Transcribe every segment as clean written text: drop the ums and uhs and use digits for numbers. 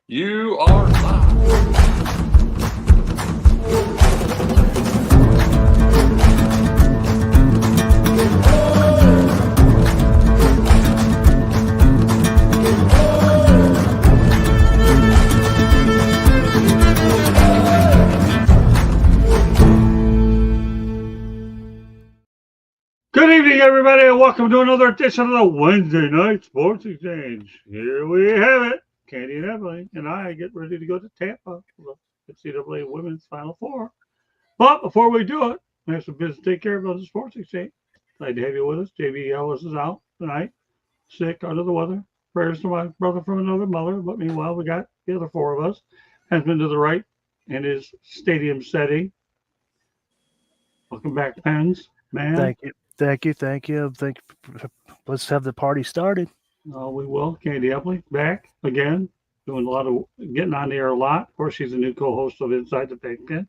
You are live. Good evening, everybody, and welcome to another edition of the Wednesday Night Sports Exchange. Here we have it. Candy and Emily and I get ready to go to Tampa for the NCAA Women's Final Four. But before we do it, we have some business to take care of on the Sports Exchange. Glad to have you with us. JB Ellis is out tonight, sick, under the weather. Prayers to my brother from another mother. But meanwhile, we got the other four of us. Hensman to the right in his stadium setting. Welcome back, Pens. Man. Thank you. Let's have the party started. We will. Candy Epley back again, doing a lot of getting on the air a lot. Of course, she's a new co-host of Inside the Big Ten.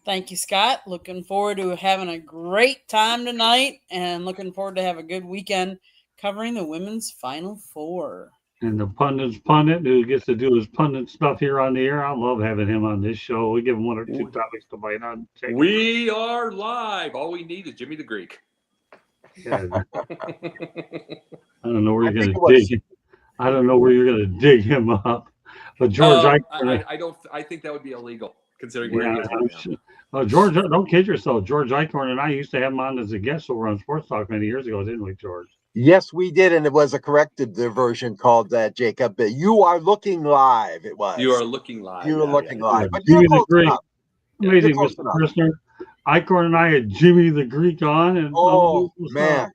Thank you, Scott. Looking forward to having a great time tonight and looking forward to have a good weekend covering the women's Final Four. And the pundit who gets to do his pundit stuff here on the air. I love having him on this show. We give him one or two topics to bite on. We are live. All we need is Jimmy the Greek. Yeah. I don't know where you're going to dig. I don't know where you're going to dig him up. But George, I think that would be illegal considering where he is right now. George, don't kid yourself. George Eichhorn and I used to have him on as a guest over on Sports Talk many years ago, didn't we, George? Yes, we did, and it was a corrected version called that, Jacob. You are looking live. It was. You are looking live. You are looking live. But Jimmy you're the close Greek. enough. Amazing, Mr. Prisoner. Eichhorn and I had Jimmy the Greek on, and man.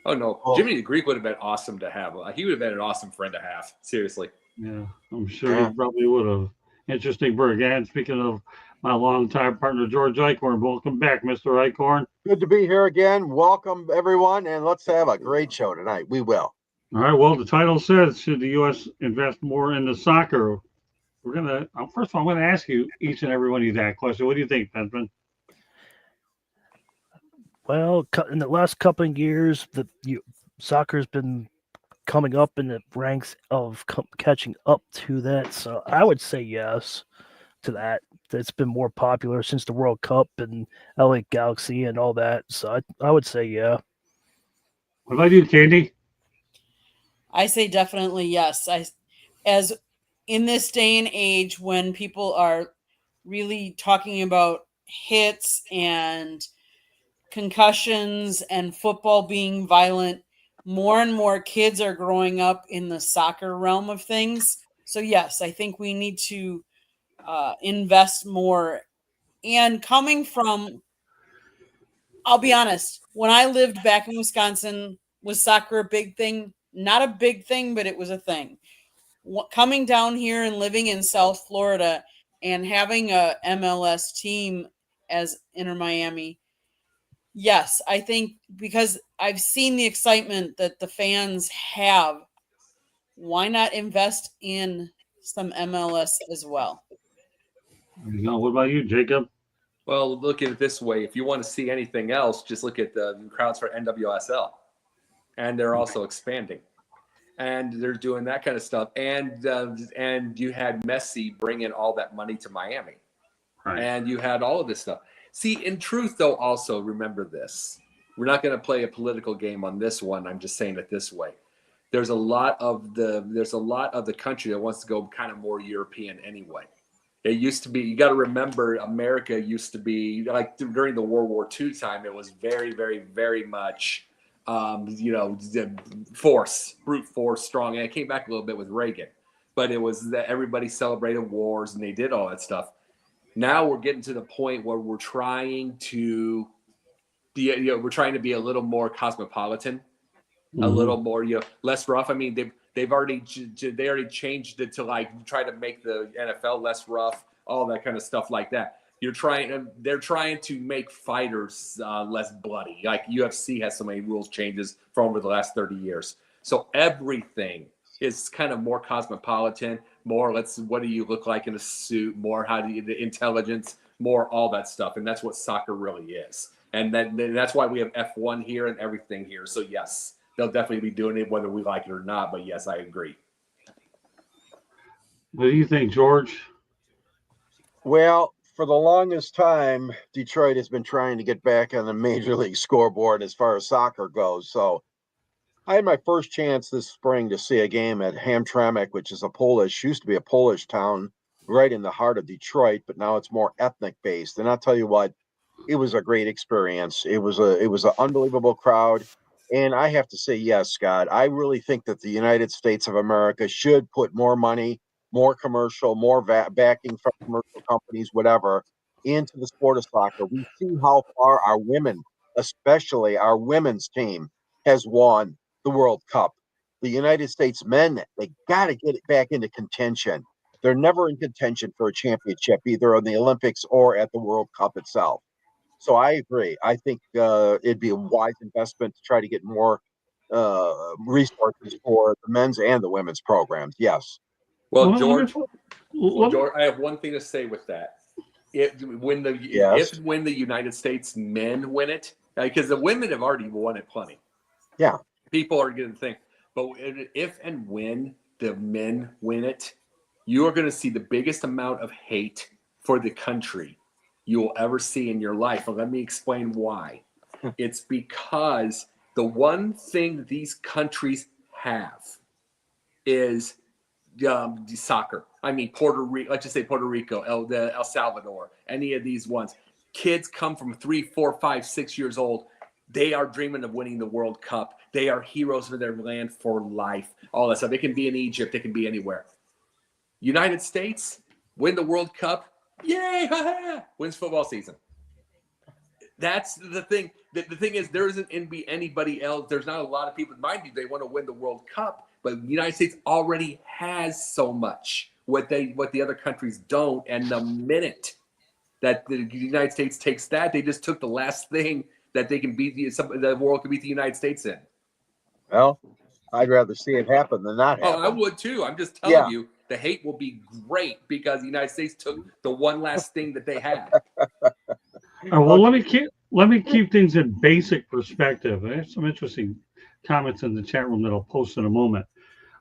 Oh no, Jimmy the Greek would have been awesome to have. He would have been an awesome friend to have. Seriously. Yeah, I'm sure he probably would have. Interesting break. And speaking of my longtime partner George Eichhorn, welcome back, Mr. Eichhorn. Good to be here again. Welcome everyone, and let's have a great show tonight. We will. All right. Well, the title says, should the U.S. invest more into soccer? We're gonna. First of all, I'm going to ask you each and every one of you that question. What do you think, Pensman? Well, in the last couple of years, soccer's been coming up in the ranks of catching up to that. So I would say yes to that. It's been more popular since the World Cup and LA Galaxy and all that. So I would say yeah. What about you, Candy? I say definitely yes. As in this day and age when people are really talking about hits and concussions and football being violent, more and more kids are growing up in the soccer realm of things. So yes, I think we need to invest more. And coming from, I'll be honest, when I lived back in Wisconsin, was soccer a big thing? Not a big thing, but it was a thing. Coming down here and living in South Florida and having a MLS team as Inter Miami, yes, I think because I've seen the excitement that the fans have, why not invest in some MLS as well? What about you, Jacob? Well, look at it this way. If you want to see anything else, just look at the crowds for NWSL. And they're also expanding. And they're doing that kind of stuff. And you had Messi bring in all that money to Miami. Right. And you had all of this stuff. See, in truth, though, also remember this. We're not going to play a political game on this one. I'm just saying it this way. There's a lot of the country that wants to go kind of more European anyway. It used to be, you got to remember, America used to be, like during the World War II time, it was very, very, very much, brute force, strong. And it came back a little bit with Reagan. But it was that everybody celebrated wars and they did all that stuff. Now we're getting to the point where we're trying to be a little more cosmopolitan, a little more, less rough. I mean, they already changed it to like try to make the NFL less rough, all that kind of stuff like that. They're trying to make fighters less bloody. Like UFC has so many rules changes from over the last 30 years. So everything is kind of more cosmopolitan, more what do you look like in a suit, more the intelligence, more all that stuff. And that's what soccer really is. And that's why we have F1 here and everything here. So yes, they'll definitely be doing it whether we like it or not. But yes, I agree. What do you think, George? Well, for the longest time, Detroit has been trying to get back on the major league scoreboard as far as soccer goes. So I had my first chance this spring to see a game at Hamtramck, which is used to be a Polish town right in the heart of Detroit, but now it's more ethnic based. And I'll tell you what, it was a great experience. It was an unbelievable crowd. And I have to say, yes, Scott, I really think that the United States of America should put more money, more commercial, more backing from commercial companies, whatever, into the sport of soccer. We see how far our women, especially our women's team, has won the World Cup. The United States men, they got to get it back into contention. They're never in contention for a championship, either on the Olympics or at the World Cup itself. So I agree. I think it'd be a wise investment to try to get more resources for the men's and the women's programs. Yes. Well, Well, George, let me- I have one thing to say with that. If when the United States men win it, because the women have already won it plenty. Yeah. People are going to think, but if and when the men win it, you are going to see the biggest amount of hate for the country you will ever see in your life. And let me explain why. It's because the one thing these countries have is soccer. I mean, Puerto Rico, let's just say Puerto Rico, El Salvador, any of these ones. Kids come from 3, 4, 5, 6 years old. They are dreaming of winning the World Cup. They are heroes for their land for life. All that stuff. It can be in Egypt. It can be anywhere. United States, win the World Cup. Yay! Wins football season. That's the thing. The thing is, there isn't anybody else. There's not a lot of people. Mind you, they want to win the World Cup, but the United States already has so much what the other countries don't. And the minute that the United States takes that, they just took the last thing that they can beat the world can beat the United States in. Well, I'd rather see it happen than not happen. Oh, I would too. I'm just telling you, the hate will be great because the United States took the one last thing that they had. Well, let me keep things in basic perspective. I have some interesting comments in the chat room that I'll post in a moment.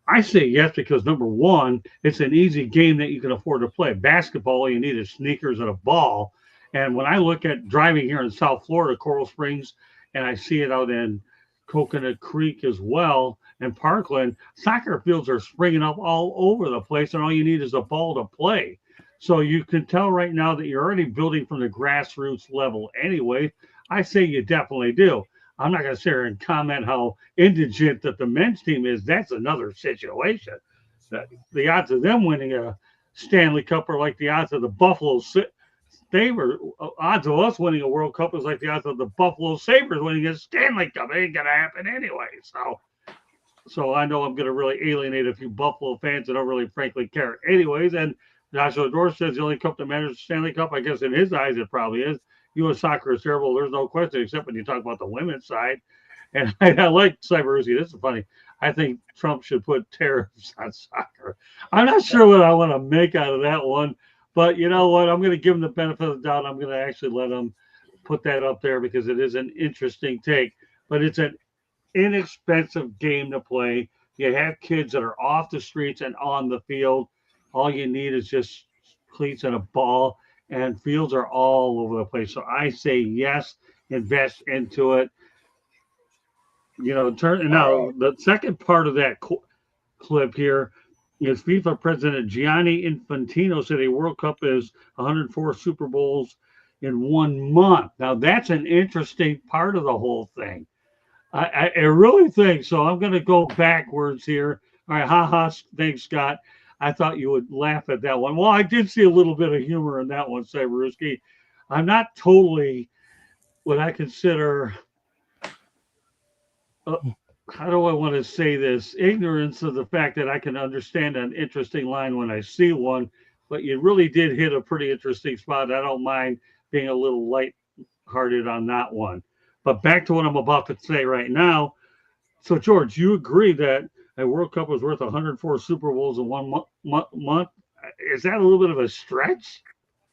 I say yes because number one, it's an easy game that you can afford to play. Basketball, all you need is sneakers and a ball. And when I look at driving here in South Florida, Coral Springs, and I see it out in Coconut Creek as well, and Parkland, soccer fields are springing up all over the place, and all you need is a ball to play. So you can tell right now that you're already building from the grassroots level anyway. I say you definitely do. I'm not going to sit here and comment how indigent that the men's team is. That's another situation. The odds of them winning a Stanley Cup are like the odds of the Buffalo Sabres. Odds of us winning a World Cup is like the odds of the Buffalo Sabres winning a Stanley Cup. It ain't going to happen anyway. So I know I'm going to really alienate a few Buffalo fans that don't really frankly care anyways. And Joshua Dorsch says the only cup that matters is the Stanley Cup. I guess in his eyes it probably is. U.S. soccer is terrible. There's no question, except when you talk about the women's side. And I like Cyberuzzi. This is funny. I think Trump should put tariffs on soccer. I'm not sure what I want to make out of that one. But you know what? I'm going to give him the benefit of the doubt. I'm going to actually let him put that up there because it is an interesting take. But it's an inexpensive game to play. You have kids that are off the streets and on the field. All you need is just cleats and a ball, and fields are all over the place. So I say yes, invest into it. Now the second part of that clip here is FIFA President Gianni Infantino said a World Cup is 104 Super Bowls in 1 month. Now that's an interesting part of the whole thing. I really think so. I'm going to go backwards here. All right, thanks, Scott. I thought you would laugh at that one. Well, I did see a little bit of humor in that one, Cyberusky. I'm not totally what I consider, how do I want to say this? Ignorance of the fact that I can understand an interesting line when I see one, but you really did hit a pretty interesting spot. I don't mind being a little lighthearted on that one. But back to what I'm about to say right now. So, George, you agree that a World Cup was worth 104 Super Bowls in 1 month? Is that a little bit of a stretch?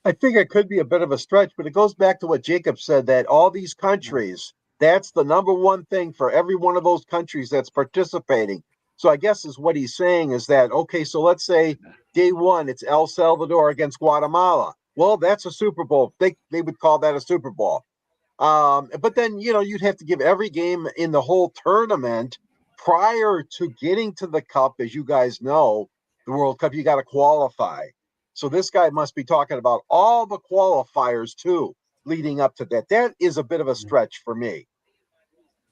I think it could be a bit of a stretch, but it goes back to what Jacob said, that all these countries, that's the number one thing for every one of those countries that's participating. So I guess is what he's saying is that, okay, so let's say day one, it's El Salvador against Guatemala. Well, that's a Super Bowl. They would call that a Super Bowl. But then, you'd have to give every game in the whole tournament prior to getting to the cup. As you guys know, the World Cup, you got to qualify. So this guy must be talking about all the qualifiers too, leading up to that. That is a bit of a stretch for me.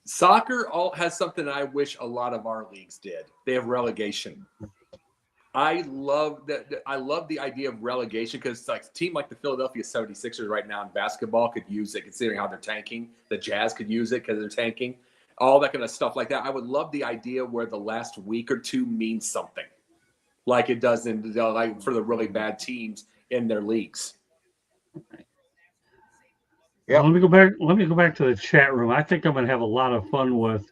Soccer has something I wish a lot of our leagues did. They have relegation. I love that. I love the idea of relegation because like a team like the Philadelphia 76ers right now in basketball could use it, considering how they're tanking. The Jazz could use it because they're tanking. All that kind of stuff like that. I would love the idea where the last week or two means something, like it does in like for the really bad teams in their leagues. Yep. Let me go back to the chat room. I think I'm going to have a lot of fun with,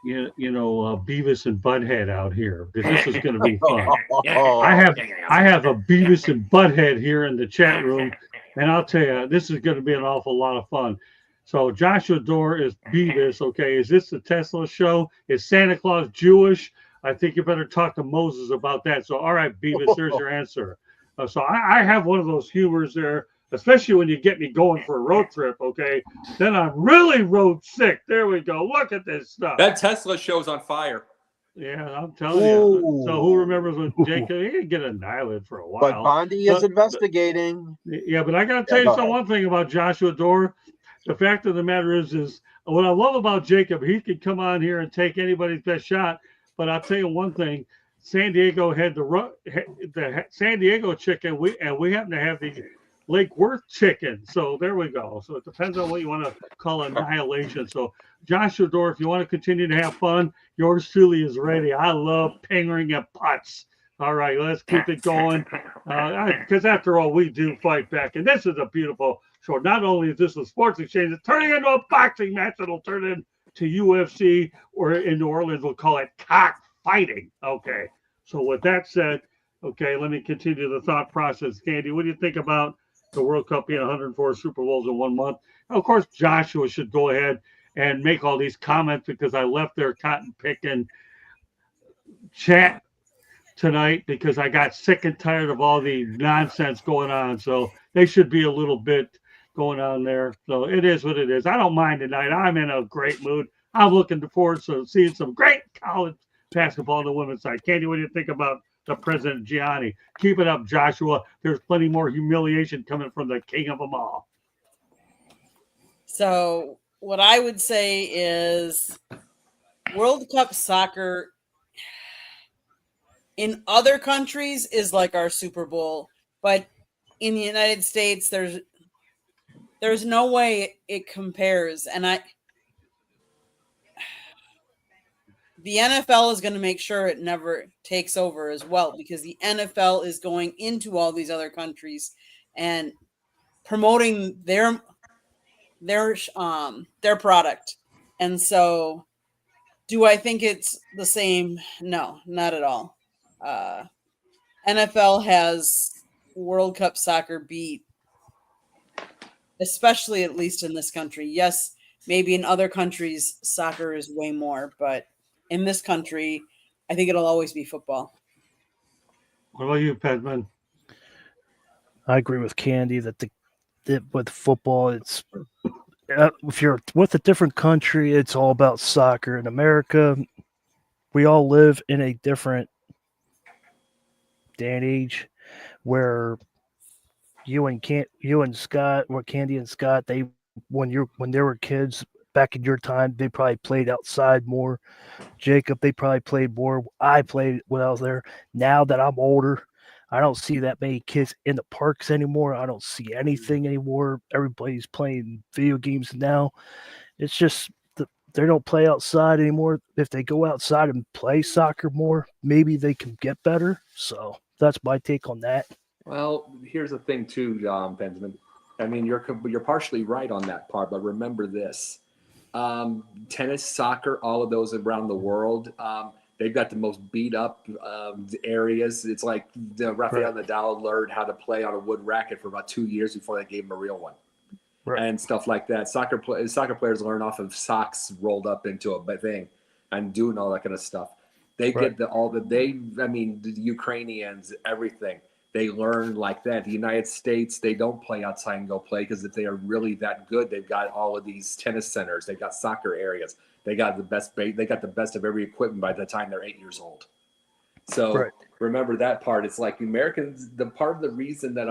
Beavis and Butthead out here because this is going to be fun. I have a Beavis and Butthead here in the chat room, and I'll tell you, this is going to be an awful lot of fun. So Joshua Dorr is Beavis. Okay, is this the Tesla show? Is Santa Claus Jewish? I think you better talk to Moses about that. So all right, Beavis, there's your answer. So I have one of those humors there. Especially when you get me going for a road trip, okay? Then I'm really road sick. There we go. Look at this stuff. That Tesla show's on fire. Yeah, I'm telling you. So who remembers when Jacob? He didn't get annihilated for a while. But Bondi is investigating. Yeah, but I got to tell you one thing about Joshua Dorr. The fact of the matter is what I love about Jacob, he could come on here and take anybody's best shot. But I'll tell you one thing. San Diego had the San Diego chicken, we happen to have the Lake Worth chicken. So there we go. So it depends on what you want to call annihilation. So Joshua Dorr, if you want to continue to have fun, yours truly is ready. I love pingering at putts. All right, let's keep it going. Because after all, we do fight back. And this is a beautiful show. Not only is this a sports exchange, it's turning into a boxing match that'll turn into UFC, or in New Orleans, we'll call it cockfighting. Okay. So with that said, okay, let me continue the thought process. Candy, what do you think about the World Cup being 104 Super Bowls in 1 month? Of course, Joshua should go ahead and make all these comments because I left their cotton picking chat tonight because I got sick and tired of all the nonsense going on. So they should be a little bit going on there. So it is what it is. I don't mind tonight. I'm in a great mood. I'm looking forward to seeing some great college basketball on the women's side. Candy, what do you think about the President Gianni? Keep it up, Joshua. There's plenty more humiliation coming from the king of them all. So what I would say is World Cup soccer in other countries is like our Super Bowl, but in the United States, there's no way it compares. And the NFL is going to make sure it never takes over as well, because the NFL is going into all these other countries and promoting their product. And so do I think it's the same? No, not at all. NFL has World Cup soccer beat, especially at least in this country. Yes, maybe in other countries, soccer is way more, but in this country, I think it'll always be football. What about you, Pedman? I agree with Candy that with football, it's if you're with a different country, it's all about soccer. In America, we all live in a different day and age where you and Scott, or Candy and Scott, when they were kids back in your time, they probably played outside more. Jacob, they probably played more. I played when I was there. Now that I'm older, I don't see that many kids in the parks anymore. I don't see anything anymore. Everybody's playing video games now. It's just they don't play outside anymore. If they go outside and play soccer more, maybe they can get better. So that's my take on that. Well, here's the thing too, Benjamin. I mean, you're partially right on that part, but remember this. Tennis, soccer, all of those around the world, they've got the most beat up areas. It's like Rafael Nadal learned how to play on a wood racket for about 2 years before they gave him a real one. Right. And stuff like that. Soccer players learn off of socks rolled up into a thing and doing all that kind of stuff. They Right. get the Ukrainians, everything. They learn like that. The United States, they don't play outside and go play because if they are really that good, they've got all of these tennis centers. They've got soccer areas. They got the best. They got the best of every equipment by the time they're 8 years old. So Right. remember that part. It's like Americans. The part of the reason that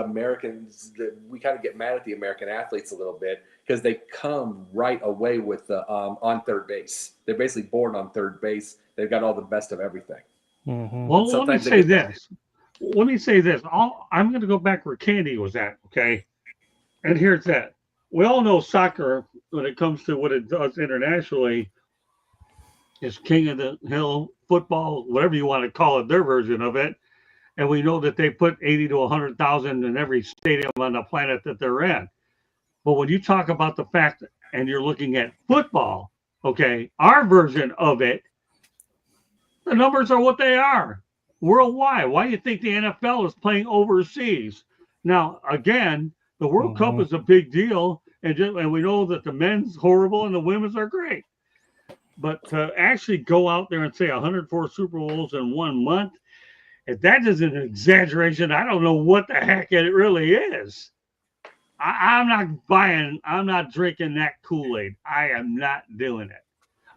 we kind of get mad at the American athletes a little bit because they come right away with the on third base. They're basically born on third base. They've got all the best of everything. Mhm. Well, let me Sometimes they say get- this. Let me say this. I'm going to go back where Candy was at, okay? And here's that. We all know soccer, when it comes to what it does internationally, is king of the hill football, whatever you want to call it, their version of it. And we know that they put 80 to 100,000 in every stadium on the planet that they're in. But when you talk about the fact, and you're looking at football, okay, our version of it, the numbers are what they are worldwide. Why do you think the NFL is playing overseas? Now, again, the World Cup Mhm. is a big deal, and we know that the men's horrible and the women's are great. But to actually go out there and say 104 Super Bowls in 1 month, if that isn't an exaggeration, I don't know what the heck it really is. I'm not drinking that Kool-Aid. I am not doing it.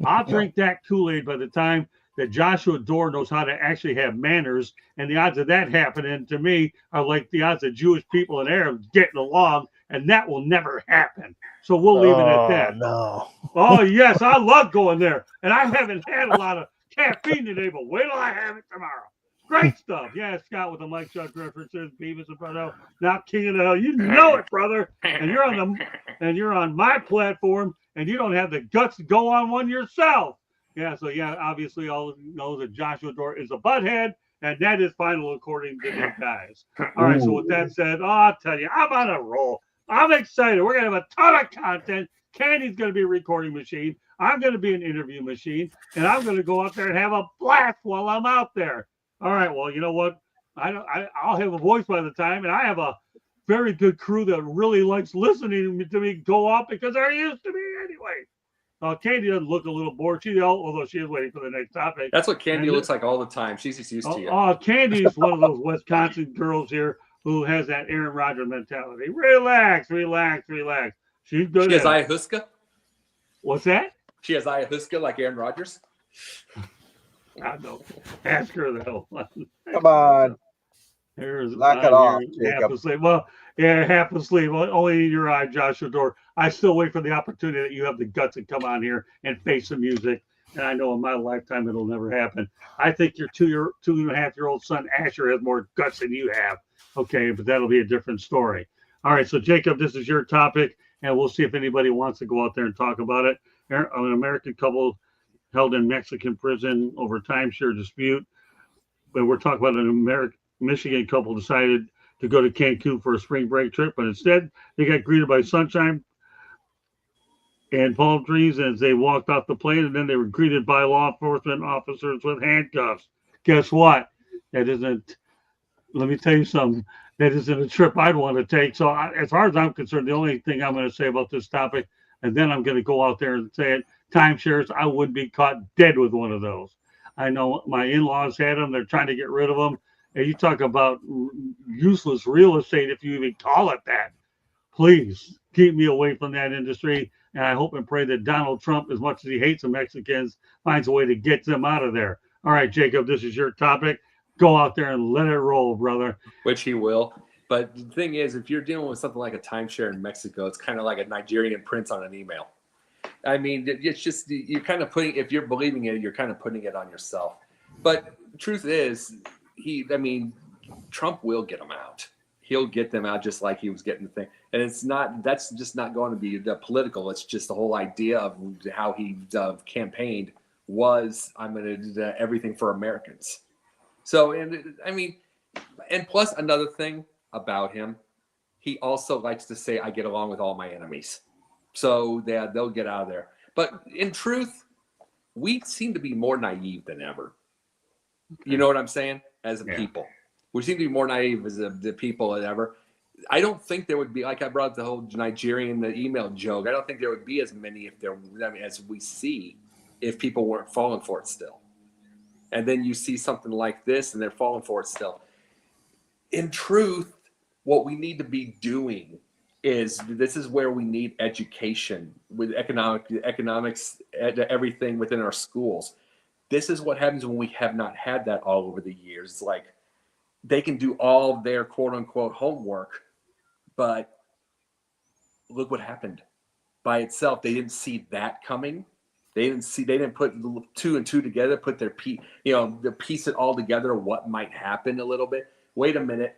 I'll drink that Kool-Aid by the time that Joshua Dore knows how to actually have manners, and the odds of that happening to me are like the odds of Jewish people and Arabs getting along, and that will never happen. So we'll leave it at that. No. Oh, yes, I love going there, and I haven't had a lot of caffeine today, but wait till I have it tomorrow. Great stuff. Yeah, Scott with the Mike Chuck references, Beavis and Butthead, not King of the Hill. You know it, brother. And you're on my platform, and you don't have the guts to go on one yourself. Yeah, so yeah, obviously all know that Joshua Dore is a butthead, and that is final according to these guys. All right, so with that said, I'll tell you, I'm on a roll. I'm excited. We're gonna have a ton of content. Candy's gonna be a recording machine. I'm gonna be an interview machine, and I'm gonna go out there and have a blast while I'm out there. All right, well, you know what? I'll have a voice by the time, and I have a very good crew that really likes listening to me go off because they're used to me anyway. Candy doesn't look a little bored. Although she is waiting for the next topic. That's what Candy And- looks like all the time. She's just used to you. Candy is one of those Wisconsin girls here who has that Aaron Rodgers mentality. Relax, relax, relax. She's good. She has at it. ayahuasca. What's that? She has ayahuasca like Aaron Rodgers. I know. Ask her though. Come on. Here's Knock it off, half Jacob. asleep. Well, yeah, half asleep. Only in your eye, Joshua Dore. I still wait for the opportunity that you have the guts to come on here and face the music. And I know in my lifetime it'll never happen. I think your 2.5-year-old son Asher has more guts than you have. Okay, but that'll be a different story. All right, so Jacob, this is your topic, and we'll see if anybody wants to go out there and talk about it. An American couple held in Mexican prison over timeshare dispute. But we're talking about an Michigan couple decided to go to Cancun for a spring break trip, but instead they got greeted by sunshine and palm trees as they walked off the plane, and then they were greeted by law enforcement officers with handcuffs. Guess what? That isn't. Let me tell you something. That isn't a trip I'd want to take. So, as far as I'm concerned, the only thing I'm going to say about this topic, and then I'm going to go out there and say it, timeshares, I would be caught dead with one of those. I know my in-laws had them. They're trying to get rid of them. And you talk about useless real estate, if you even call it that. Please keep me away from that industry. And I hope and pray that Donald Trump, as much as he hates the Mexicans, finds a way to get them out of there. All right, Jacob, this is your topic. Go out there and let it roll, brother. Which he will. But the thing is, if you're dealing with something like a timeshare in Mexico, it's kind of like a Nigerian prince on an email. I mean, it's just, you're kind of putting, if you're believing it, you're kind of putting it on yourself. But truth is, Trump will get them out. He'll get them out just like he was getting the thing. And that's just not going to be political. It's just the whole idea of how he campaigned was, I'm going to do everything for Americans. So, and plus another thing about him, he also likes to say, I get along with all my enemies. So they'll get out of there. But in truth, we seem to be more naive than ever. You know what I'm saying? As a people. We seem to be more naive as the people than ever. I don't think there would be, like I brought up the whole Nigerian email joke, I don't think there would be as many as we see if people weren't falling for it still. And then you see something like this and they're falling for it still. In truth, what we need to be doing is this is where we need education with economics, everything within our schools. This is what happens when we have not had that all over the years. It's like they can do all their quote unquote homework, but look what happened. By itself, they didn't see that coming. They didn't put 2 and 2 together, put their piece it all together, what might happen a little bit. Wait a minute.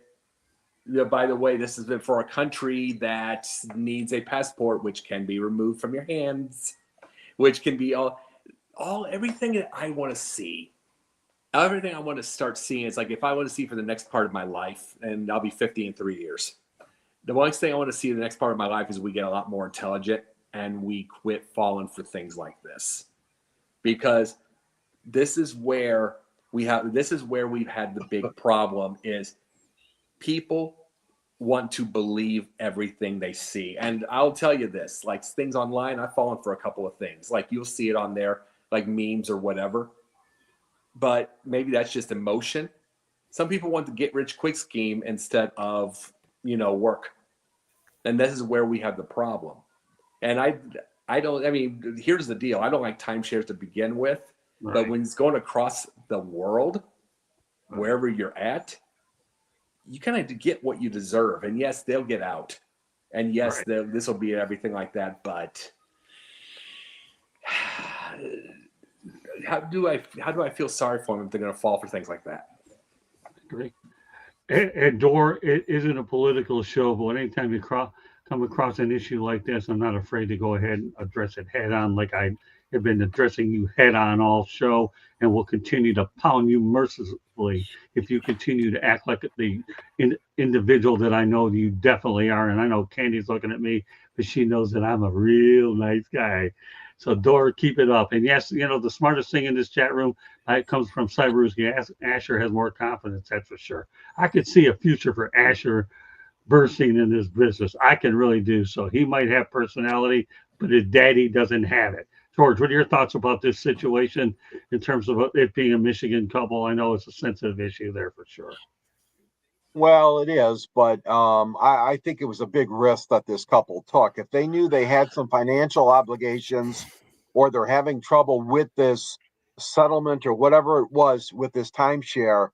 By the way, this has been for a country that needs a passport, which can be removed from your hands, which can be everything that I want to see. Everything I want to start seeing is like if I want to see for the next part of my life, and I'll be 50 in 3 years. The next thing I want to see in the next part of my life is we get a lot more intelligent and we quit falling for things like this. Because this is where we've had the big problem is people want to believe everything they see. And I'll tell you this, like things online, I've fallen for a couple of things. Like you'll see it on there, like memes or whatever. But maybe that's just emotion. Some people want the get rich quick scheme instead of, work. And this is where we have the problem. And here's the deal. I don't like timeshares to begin with, Right. but when it's going across the world, wherever you're at, you kind of get what you deserve. And yes, they'll get out. And yes, Right. this will be everything like that. But how do I feel sorry for them if they're going to fall for things like that? Agree. And Door, it isn't a political show, but anytime you come across an issue like this, I'm not afraid to go ahead and address it head on, like I have been addressing you head on all show, and will continue to pound you mercilessly if you continue to act like the individual that I know you definitely are. And I know Candy's looking at me, but she knows that I'm a real nice guy. So Door, keep it up. And yes, the smartest thing in this chat room, it comes from Cyberuski. Asher has more confidence, that's for sure. I could see a future for Asher bursting in this business. I can really do. So he might have personality, but his daddy doesn't have it. George, what are your thoughts about this situation in terms of it being a Michigan couple? I know it's a sensitive issue there for sure. Well, it is, but I think it was a big risk that this couple took. If they knew they had some financial obligations or they're having trouble with this settlement or whatever it was with this timeshare,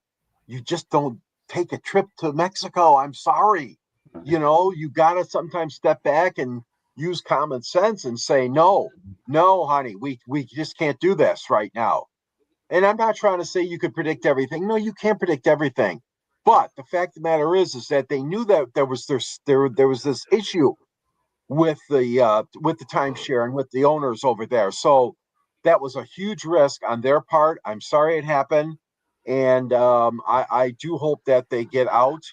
you just don't take a trip to Mexico. I'm sorry. You got to sometimes step back and use common sense and say, no, honey, we just can't do this right now. And I'm not trying to say you could predict everything. No, you can't predict everything. But the fact of the matter is that they knew that there was this issue with the timeshare and with the owners over there. So that was a huge risk on their part. I'm sorry it happened, and I do hope that they get out.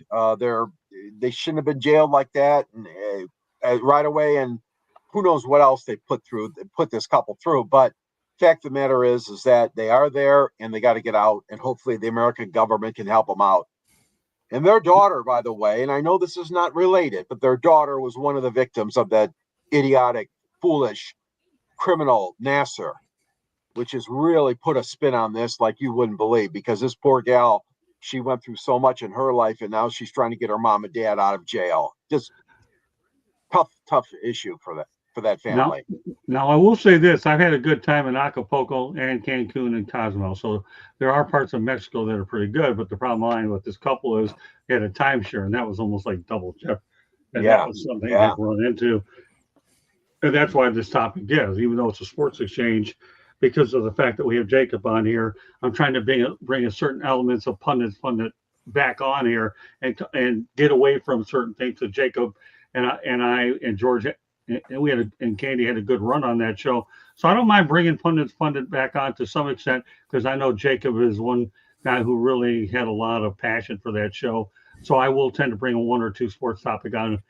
They shouldn't have been jailed like that and right away. And who knows what else they put this couple through. But fact of the matter is that they are there and they got to get out. And hopefully the American government can help them out. And their daughter, by the way, and I know this is not related, but their daughter was one of the victims of that idiotic, foolish, criminal Nassar, which has really put a spin on this like you wouldn't believe, because this poor gal, she went through so much in her life, and now she's trying to get her mom and dad out of jail. Just tough issue for that family. Now, I will say this. I've had a good time in Acapulco and Cancun and Cozumel. So there are parts of Mexico that are pretty good. But the problem line with this couple is they had a timeshare, and that was almost like double jeopardy. And that was something they've run into. And that's why this topic is, even though it's a sports exchange, because of the fact that we have Jacob on here, I'm trying to bring a certain elements of pundit back on here and get away from certain things. So Jacob and I and George and Candy had a good run on that show. So I don't mind bringing pundit back on to some extent, because I know Jacob is one guy who really had a lot of passion for that show. So I will tend to bring one or two sports topic on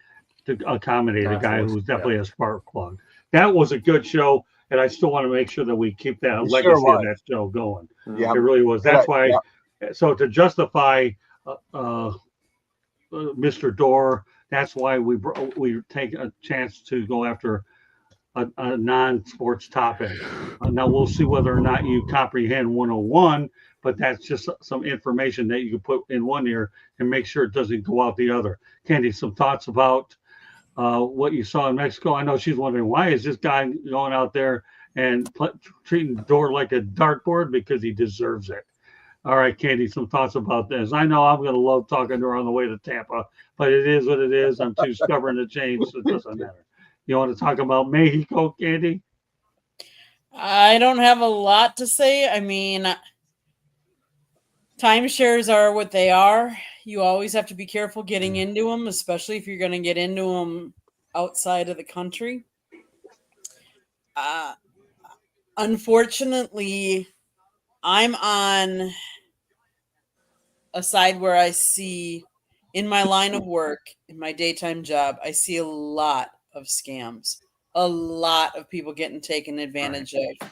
to accommodate a guy who's definitely a spark plug. That was a good show, and I still want to make sure that we keep that legacy of that show going. Yeah, it really was. That's why. Yeah. So to justify Mr. Door, that's why we take a chance to go after a non-sports topic. Now we'll see whether or not you comprehend 101, but that's just some information that you can put in one ear and make sure it doesn't go out the other. Candy, some thoughts about what you saw in Mexico? I know she's wondering, why is this guy going out there and treating the door like a dartboard? Because he deserves it. All right, Candy, some thoughts about this. I know I'm going to love talking to her on the way to Tampa, but it is what it is. I'm too stubborn to change, so it doesn't matter. You want to talk about Mexico, Candy? I don't have a lot to say. I mean, timeshares are what they are. You always have to be careful getting into them, especially if you're going to get into them outside of the country. Unfortunately, I'm on a side where I see, in my line of work, in my daytime job, I see a lot of scams, a lot of people getting taken advantage of.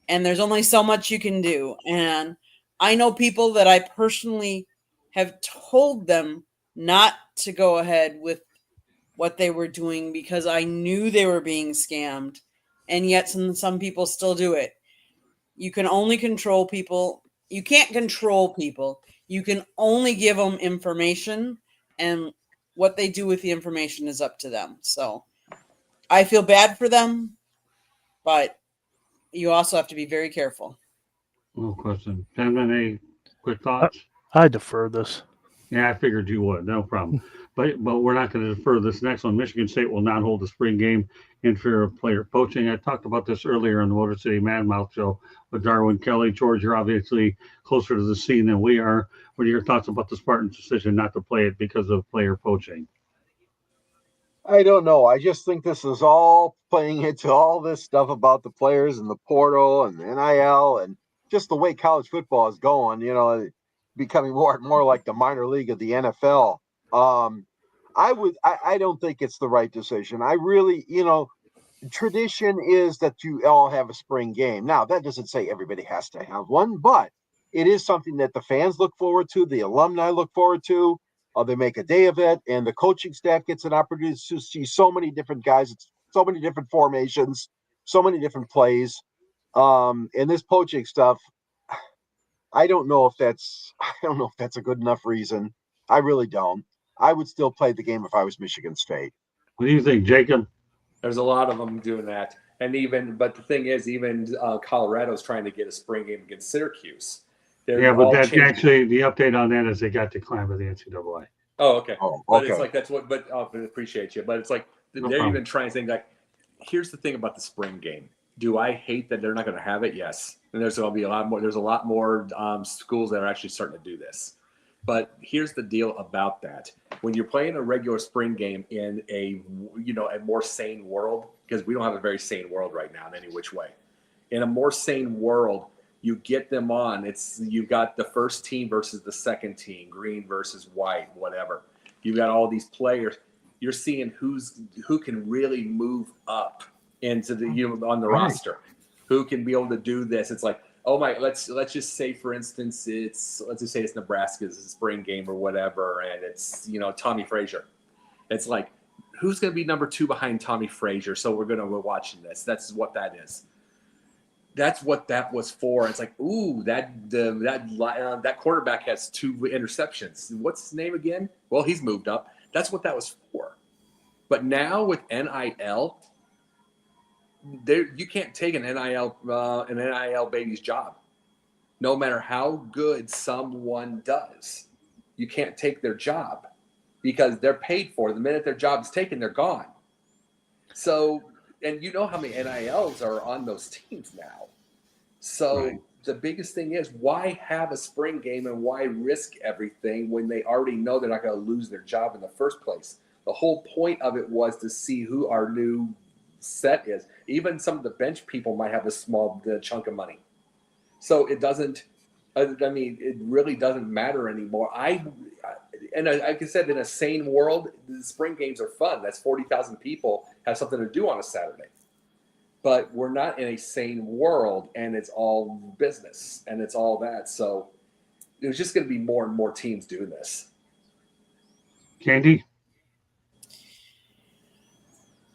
And there's only so much you can do. And I know people that I personally have told them not to go ahead with what they were doing because I knew they were being scammed. And yet some people still do it. You can only control people. You can't control people. You can only give them information, and what they do with the information is up to them. So I feel bad for them, but you also have to be very careful. No question. Penman, any quick thoughts? I defer this. Yeah, I figured you would. No problem. But we're not going to defer this next one. Michigan State will not hold the spring game in fear of player poaching. I talked about this earlier on the Motor City Madmouth show with Darwin Kelly. George, you're obviously closer to the scene than we are. What are your thoughts about the Spartans' decision not to play it because of player poaching? I don't know. I just think this is all playing into all this stuff about the players and the portal and the NIL and just the way college football is going, becoming more and more like the minor league of the NFL. I don't think it's the right decision. I really, tradition is that you all have a spring game. Now, that doesn't say everybody has to have one, but it is something that the fans look forward to, the alumni look forward to. They make a day of it, and the coaching staff gets an opportunity to see so many different guys, so many different formations, so many different plays. And this poaching stuff, I don't know if that's a good enough reason. I really don't. I would still play the game if I was Michigan State. What do you think, Jacob? There's a lot of them doing that. But the thing is, even Colorado's trying to get a spring game against Syracuse. Yeah, but that actually, the update on that is they got declined by the NCAA. Oh, okay. Oh, But okay. it's like that's what. But I appreciate you. But it's like No they're problem. even trying to think like, here's the thing about the spring game. Do I hate that they're not going to have it? Yes. And there's going to be a lot more. There's a lot more schools that are actually starting to do this. But here's the deal about that: when you're playing a regular spring game in a more sane world, because we don't have a very sane world right now in any which way. In a more sane world, you get them on. You've got the first team versus the second team, green versus white, whatever. You've got all these players. You're seeing who can really move up into the on the roster, who can be able to do this. It's like, oh my, let's just say, for instance, let's just say it's Nebraska's spring game or whatever, and it's Tommy Frazier. It's like, who's going to be number 2 behind Tommy Frazier? So we're watching this. That's what that is. That's what that was for. It's like, ooh, that quarterback has 2 interceptions. What's his name again? Well, he's moved up. That's what that was for. But now with NIL, you can't take an NIL baby's job. No matter how good someone does, you can't take their job because they're paid for. The minute their job's taken, they're gone. So, and you know how many NILs are on those teams now. So The biggest thing is, why have a spring game and why risk everything when they already know they're not going to lose their job in the first place? The whole point of it was to see who our new set is. Even some of the bench people might have a small chunk of money. So it doesn't, it really doesn't matter anymore. Like I said, in a sane world, the spring games are fun. That's 40,000 people have something to do on a Saturday. But we're not in a sane world, and it's all business, and it's all that. So there's just going to be more and more teams doing this. Candy?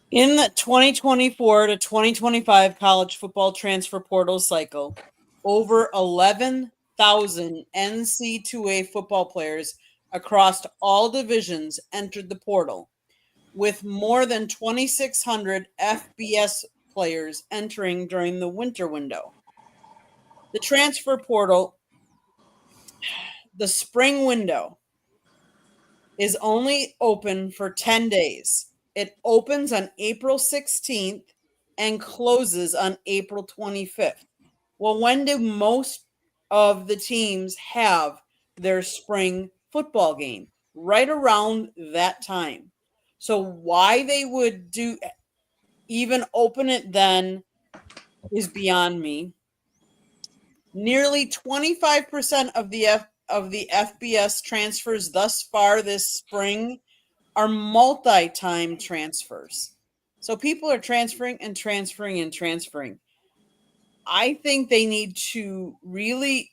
In the 2024 to 2025 college football transfer portal cycle, over 11,000 2,000 NC2A football players across all divisions entered the portal, with more than 2,600 FBS players entering during the winter window. The transfer portal, the spring window, is only open for 10 days. It opens on April 16th and closes on April 25th. Well, when do most of the teams have their spring football game? Right around that time. So why they would even open it then is beyond me. Nearly 25% of the FBS transfers thus far this spring are multi-time transfers. So people are transferring and transferring and transferring. I think they need to really,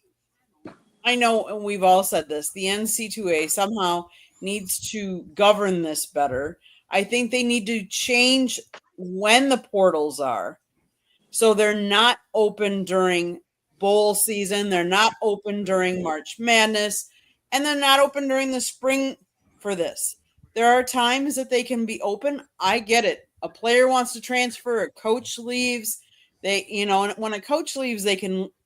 I know, and we've all said this, the NC2A somehow needs to govern this better. I think they need to change when the portals are. So they're not open during bowl season. They're not open during March Madness. And they're not open during the spring for this. There are times that they can be open. I get it. A player wants to transfer, a coach leaves. And when a coach leaves, the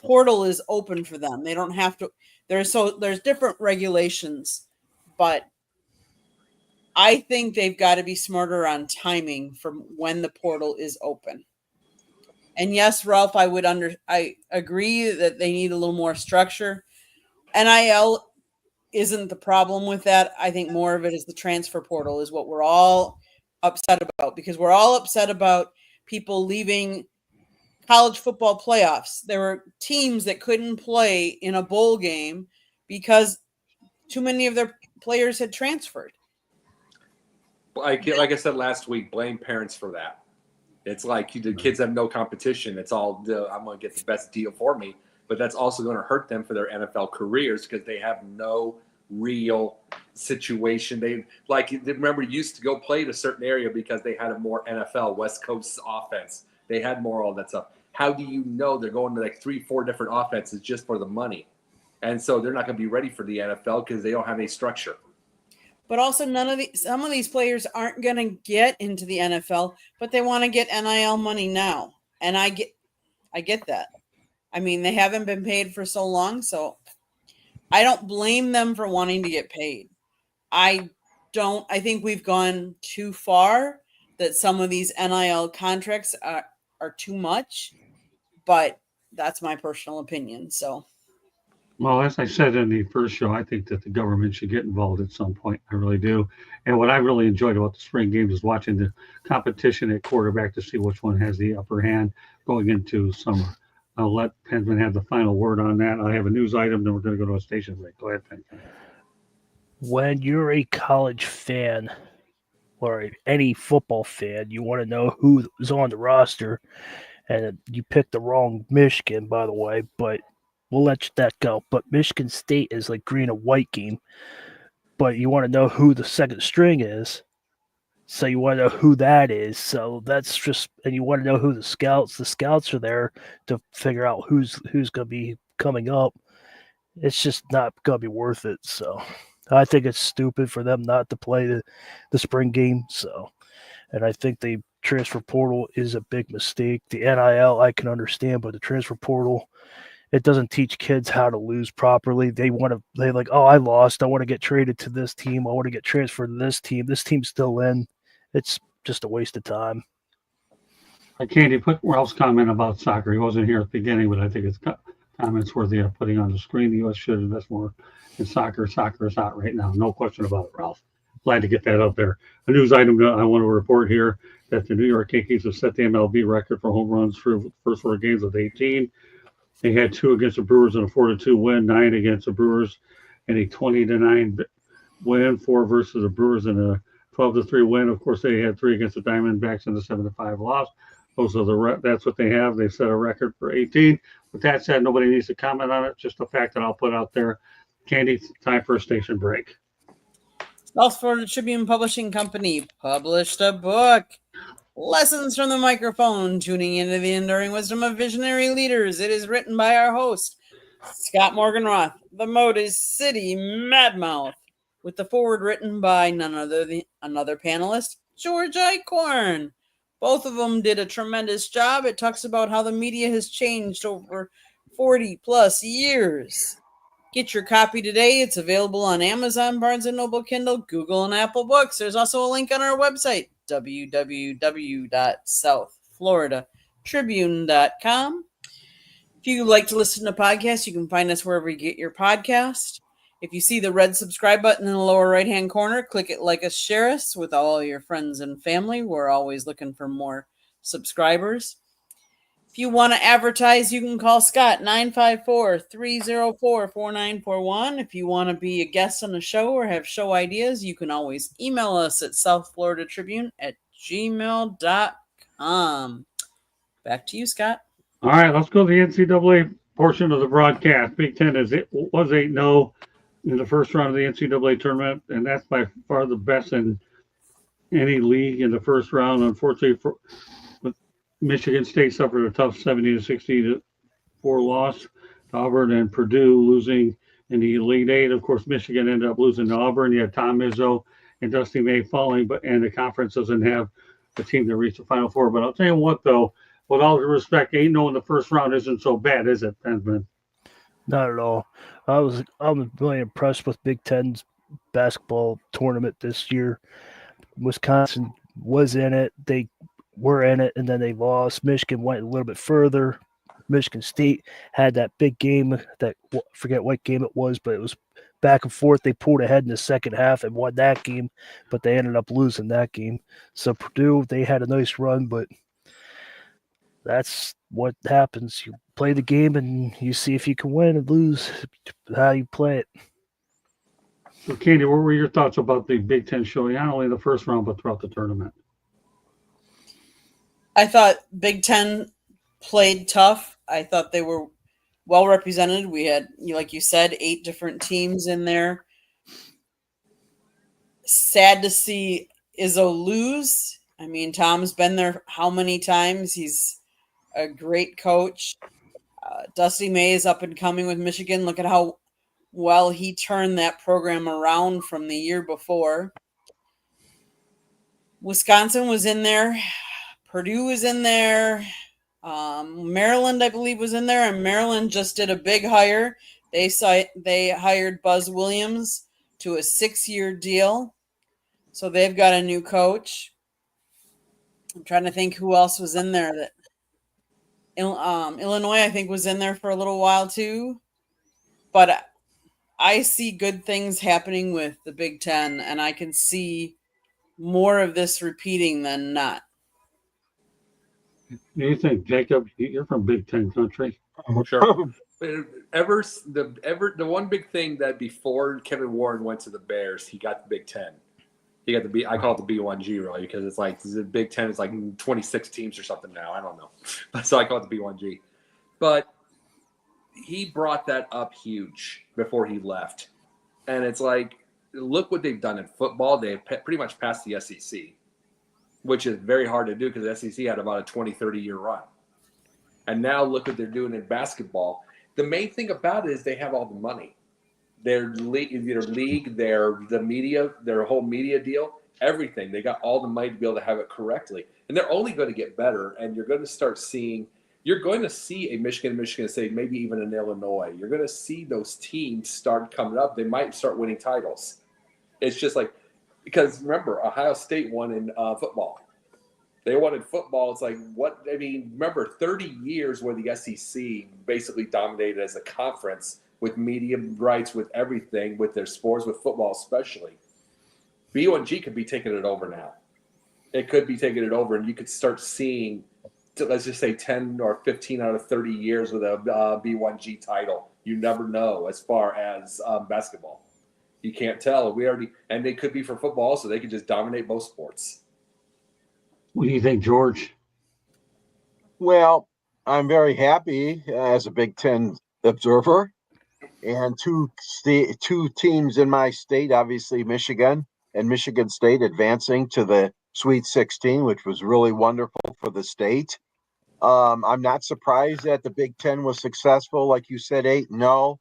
portal is open for them. They don't have to. There's different regulations, but I think they've got to be smarter on timing from when the portal is open. And yes, Ralph, I agree that they need a little more structure. NIL isn't the problem with that. I think more of it is the transfer portal is what we're all upset about, because we're all upset about people leaving college football playoffs. There were teams that couldn't play in a bowl game because too many of their players had transferred. Like I said last week, blame parents for that. It's like the kids have no competition. It's all I'm going to get the best deal for me, but that's also going to hurt them for their NFL careers because they have no real situation. They remember used to go play to a certain area because they had a more NFL West Coast offense. They had more all that stuff. How do you know they're going to like 3-4 different offenses just for the money? And so they're not going to be ready for the NFL because they don't have any structure. But also some of these players aren't going to get into the NFL, but they want to get NIL money now. And I get that. I mean, they haven't been paid for so long, so I don't blame them for wanting to get paid. I think we've gone too far, that some of these NIL contracts are too much, but that's my personal opinion. So, Well, as I said in the first show, I think that the government should get involved at some point. I really do. And what I really enjoyed about the spring games is watching the competition at quarterback to see which one has the upper hand going into summer. I'll let Pensman have the final word on that. I have a news item, then we're going to go to a station break. Go ahead, Pensman. When you're a college fan or any football fan, you want to know who's on the roster. And you picked the wrong Michigan, by the way, but we'll let that go. But Michigan State is like green and white game. But you want to know who the second string is. So you want to know who that is. So that's just, and you want to know who the scouts are there to figure out who's going to be coming up. It's just not going to be worth it. So I think it's stupid for them not to play the spring game. So, and I think the transfer portal is a big mistake. The NIL I can understand, but the transfer portal, it doesn't teach kids how to lose properly. They're like, oh, I lost. I want to get traded to this team. I want to get transferred to this team. This team's still in. It's just a waste of time. Candy, put Ralph's comment about soccer. He wasn't here at the beginning, but I think his comments worthy of putting on the screen. The U.S. should invest more in soccer. Soccer is hot right now. No question about it, Ralph. Glad to get that out there. A news item I want to report here that the New York Yankees have set the MLB record for home runs through the first 4 games of 18. They had 2 against the Brewers in a 4-2 win, 9 against the Brewers in a 20-9 win, 4 versus the Brewers in a 12-3 win. Of course, they had 3 against the Diamondbacks in a 7-5 loss. That's what they have. They set a record for 18. With that said, nobody needs to comment on it. Just a fact that I'll put out there. Candy, time for a station break. South Florida Tribune Publishing Company published a book, Lessons from the Microphone, Tuning into the Enduring Wisdom of Visionary Leaders. It is written by our host, Scott Morgan-Roth, the Motor City Madmouth, with the foreword written by none other than another panelist, George Eichhorn. Both of them did a tremendous job. It talks about how the media has changed over 40 plus years. Get your copy today. It's available on Amazon, Barnes & Noble, Kindle, Google, and Apple Books. There's also a link on our website, www.southfloridatribune.com. If you like to listen to podcasts, you can find us wherever you get your podcast. If you see the red subscribe button in the lower right-hand corner, click it, like us, share us with all your friends and family. We're always looking for more subscribers. If you want to advertise, you can call Scott 954-304-4941. If you want to be a guest on the show or have show ideas, you can always email us at southfloridatribune@gmail.com. Back to you, Scott. All right, let's go to the NCAA portion of the broadcast. Big Ten was 8-0 in the first round of the NCAA tournament, and that's by far the best in any league in the first round. Unfortunately, Michigan State suffered a tough 70-64 loss to Auburn, and Purdue losing in the Elite Eight. Of course, Michigan ended up losing to Auburn. You had Tom Izzo and Dusty May falling, and the conference doesn't have a team that reached the Final Four. But I'll tell you what, though, with all due respect, 8-0 in the first round isn't so bad, is it, Benjamin? Not at all. I'm really impressed with Big Ten's basketball tournament this year. Wisconsin was in it. They were in it, and then they lost. Michigan went a little bit further. Michigan State had that big game that I forget what game it was, but it was back and forth. They pulled ahead in the second half and won that game, but they ended up losing that game. So Purdue, they had a nice run, but that's what happens. You play the game and you see if you can win and lose, how you play it. So, Candy, what were your thoughts about the Big Ten showing, not only in the first round, but throughout the tournament? I thought Big Ten played tough. I thought they were well represented. We had, like you said, 8 different teams in there. Sad to see Izzo lose. I mean, Tom's been there how many times? He's a great coach. Dusty May is up and coming with Michigan. Look at how well he turned that program around from the year before. Wisconsin was in there. Purdue was in there. Maryland, I believe, was in there, and Maryland just did a big hire. They hired Buzz Williams to a 6-year deal, so they've got a new coach. I'm trying to think who else was in there. That Illinois, I think, was in there for a little while too. But I see good things happening with the Big Ten, and I can see more of this repeating than not. Do you think, Jacob? You're from Big Ten country. Sure. The one big thing that before Kevin Warren went to the Bears, he got the Big Ten. He got I call it the B1G really, because it's like the Big Ten is like 26 teams or something now. I don't know, so I call it the B1G. But he brought that up huge before he left, and it's like, look what they've done in football. They've pretty much passed the SEC, which is very hard to do because the SEC had about a 20, 30-year run. And now look what they're doing in basketball. The main thing about it is they have all the money. Their league, the media, their whole media deal, everything. They got all the money to be able to have it correctly. And they're only going to get better, and you're going to start seeing – you're going to see a Michigan State, maybe even an Illinois. You're going to see those teams start coming up. They might start winning titles. It's just like – because remember, Ohio State won in football. They won in football. It's like, what? I mean, remember, 30 years where the SEC basically dominated as a conference with media rights, with everything, with their sports, with football especially. B1G could be taking it over now. It could be taking it over, and you could start seeing, let's just say 10 or 15 out of 30 years with a B1G title. You never know as far as basketball. You can't tell. And they could be for football, so they could just dominate both sports. What do you think, George? Well, I'm very happy as a Big Ten observer, and two teams in my state, obviously Michigan and Michigan State, advancing to the Sweet 16, which was really wonderful for the state. I'm not surprised that the Big Ten was successful, like you said, 8-0.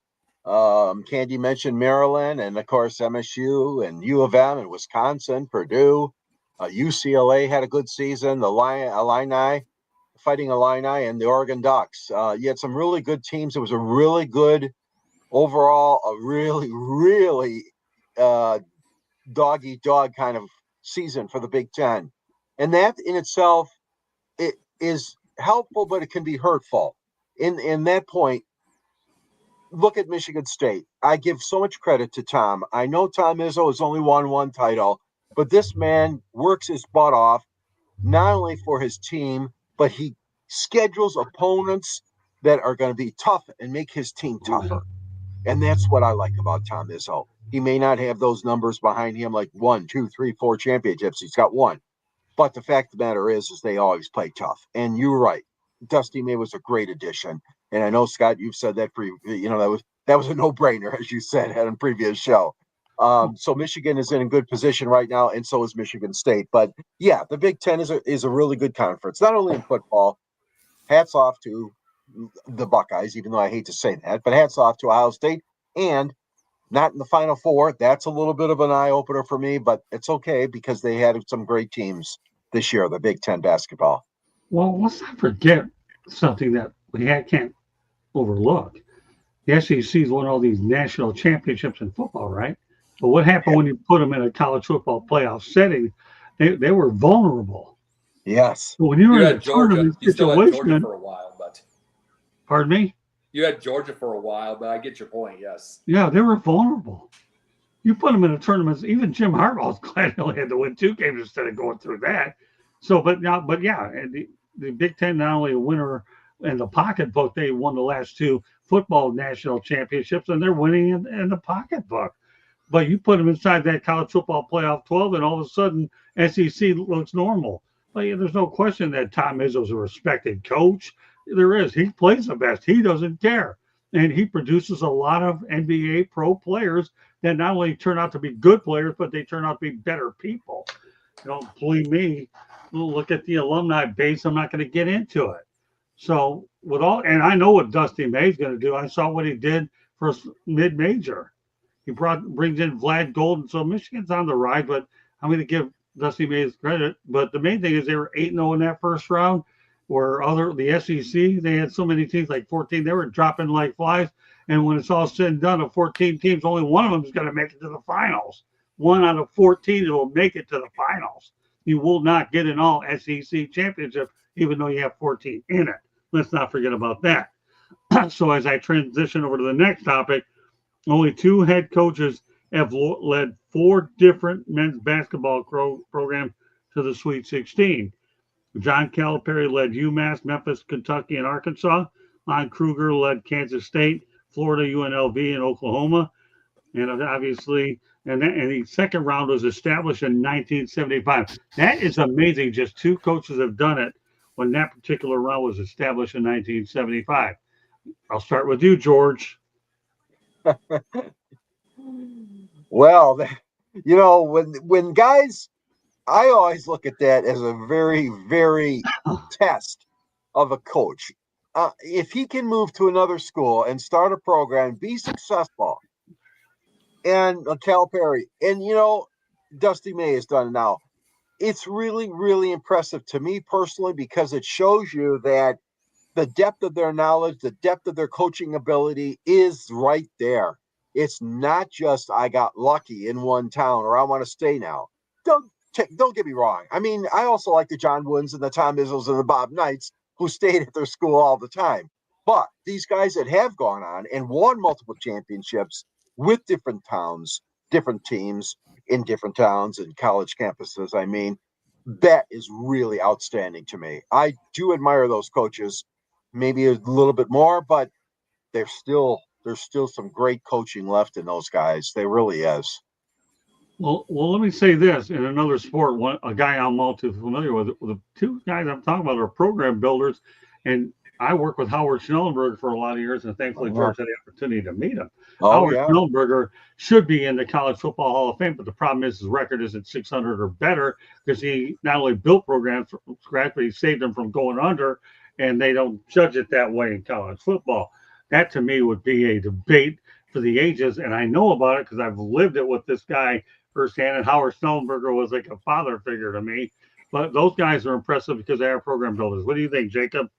Candy mentioned Maryland, and of course MSU and U of M and Wisconsin, Purdue, UCLA had a good season. The Illini, Fighting Illini, and the Oregon Ducks. You had some really good teams. It was a really good overall, a really dog eat dog kind of season for the Big Ten, and that in itself it is helpful, but it can be hurtful. In that point, look at Michigan State. I give so much credit to Tom. I know Tom Izzo has only won one title, but this man works his butt off, not only for his team, but he schedules opponents that are going to be tough and make his team tougher. And that's what I like about Tom Izzo. He may not have those numbers behind him like 1, 2, 3, 4 championships. He's got one. But the fact of the matter is they always play tough. And you're right. Dusty May was a great addition. And I know, Scott, you've said that that was a no-brainer, as you said on a previous show. So Michigan is in a good position right now, and so is Michigan State. But yeah, the Big Ten is a really good conference, not only in football. Hats off to the Buckeyes, even though I hate to say that, but hats off to Ohio State, and not in the Final Four. That's a little bit of an eye opener for me, but it's okay because they had some great teams this year, the Big Ten basketball. Well, let's not forget something that can't overlook. The SEC's won all these national championships in football, right? But what happened when you put them in a college football playoff setting? They were vulnerable. Yes. So when you were in a Georgia. tournament You still had Georgia situation, for a while, but pardon me? you had Georgia for a while, but I get your point. Yes. Yeah, they were vulnerable. You put them in a tournament. Even Jim Harbaugh's glad he only had to win 2 games instead of going through that. So, but yeah, and the Big Ten not only a winner in the pocketbook, they won the last 2 football national championships, and they're winning in the pocketbook. But you put them inside that college football playoff 12, and all of a sudden SEC looks normal. But yeah, there's no question that Tom Izzo's a respected coach. There is. He plays the best. He doesn't care. And he produces a lot of NBA pro players that not only turn out to be good players, but they turn out to be better people. Believe me, look at the alumni base. I'm not going to get into it. So and I know what Dusty May's going to do. I saw what he did for mid-major. He brings in Vlad Golden. So Michigan's on the ride, but I'm going to give Dusty May's credit. But the main thing is they were 8-0 in that first round, where the SEC, they had so many teams, like 14, they were dropping like flies. And when it's all said and done, of 14 teams, only one of them is going to make it to the finals. 1 out of 14 will make it to the finals. You will not get an all SEC championship, even though you have 14 in it. Let's not forget about that. So as I transition over to the next topic, only 2 head coaches have led 4 different men's basketball programs to the Sweet 16. John Calipari led UMass, Memphis, Kentucky, and Arkansas. Lon Kruger led Kansas State, Florida, UNLV, and Oklahoma. And obviously, and the second round was established in 1975. That is amazing. Just 2 coaches have done it when that particular round was established in 1975. I'll start with you, George. Well, when guys, I always look at that as a very, very test of a coach. If he can move to another school and start a program, be successful, and Calipari, and Dusty May has done it now. It's really, really impressive to me personally because it shows you that the depth of their knowledge, the depth of their coaching ability is right there. It's not just I got lucky in one town or I want to stay now. Don't get me wrong. I mean, I also like the John Woodens and the Tom Izzos and the Bob Knights who stayed at their school all the time. But these guys that have gone on and won multiple championships with different towns, different teams in different towns and college campuses, I mean, that is really outstanding to me. I do admire those coaches, maybe a little bit more, but there's still some great coaching left in those guys. There really is. Well, let me say this. In another sport, a guy I'm all too familiar with, the 2 guys I'm talking about are program builders, and I worked with Howard Schnellenberger for a lot of years, and thankfully George had the opportunity to meet him. Howard Schnellenberger should be in the College Football Hall of Fame, but the problem is his record isn't 600 or better because he not only built programs from scratch, but he saved them from going under. and they don't judge it that way in college football. That to me would be a debate for the ages, and I know about it because I've lived it with this guy firsthand. And Howard Snellenberger was like a father figure to me. But those guys are impressive because they are program builders. What do you think, Jacob?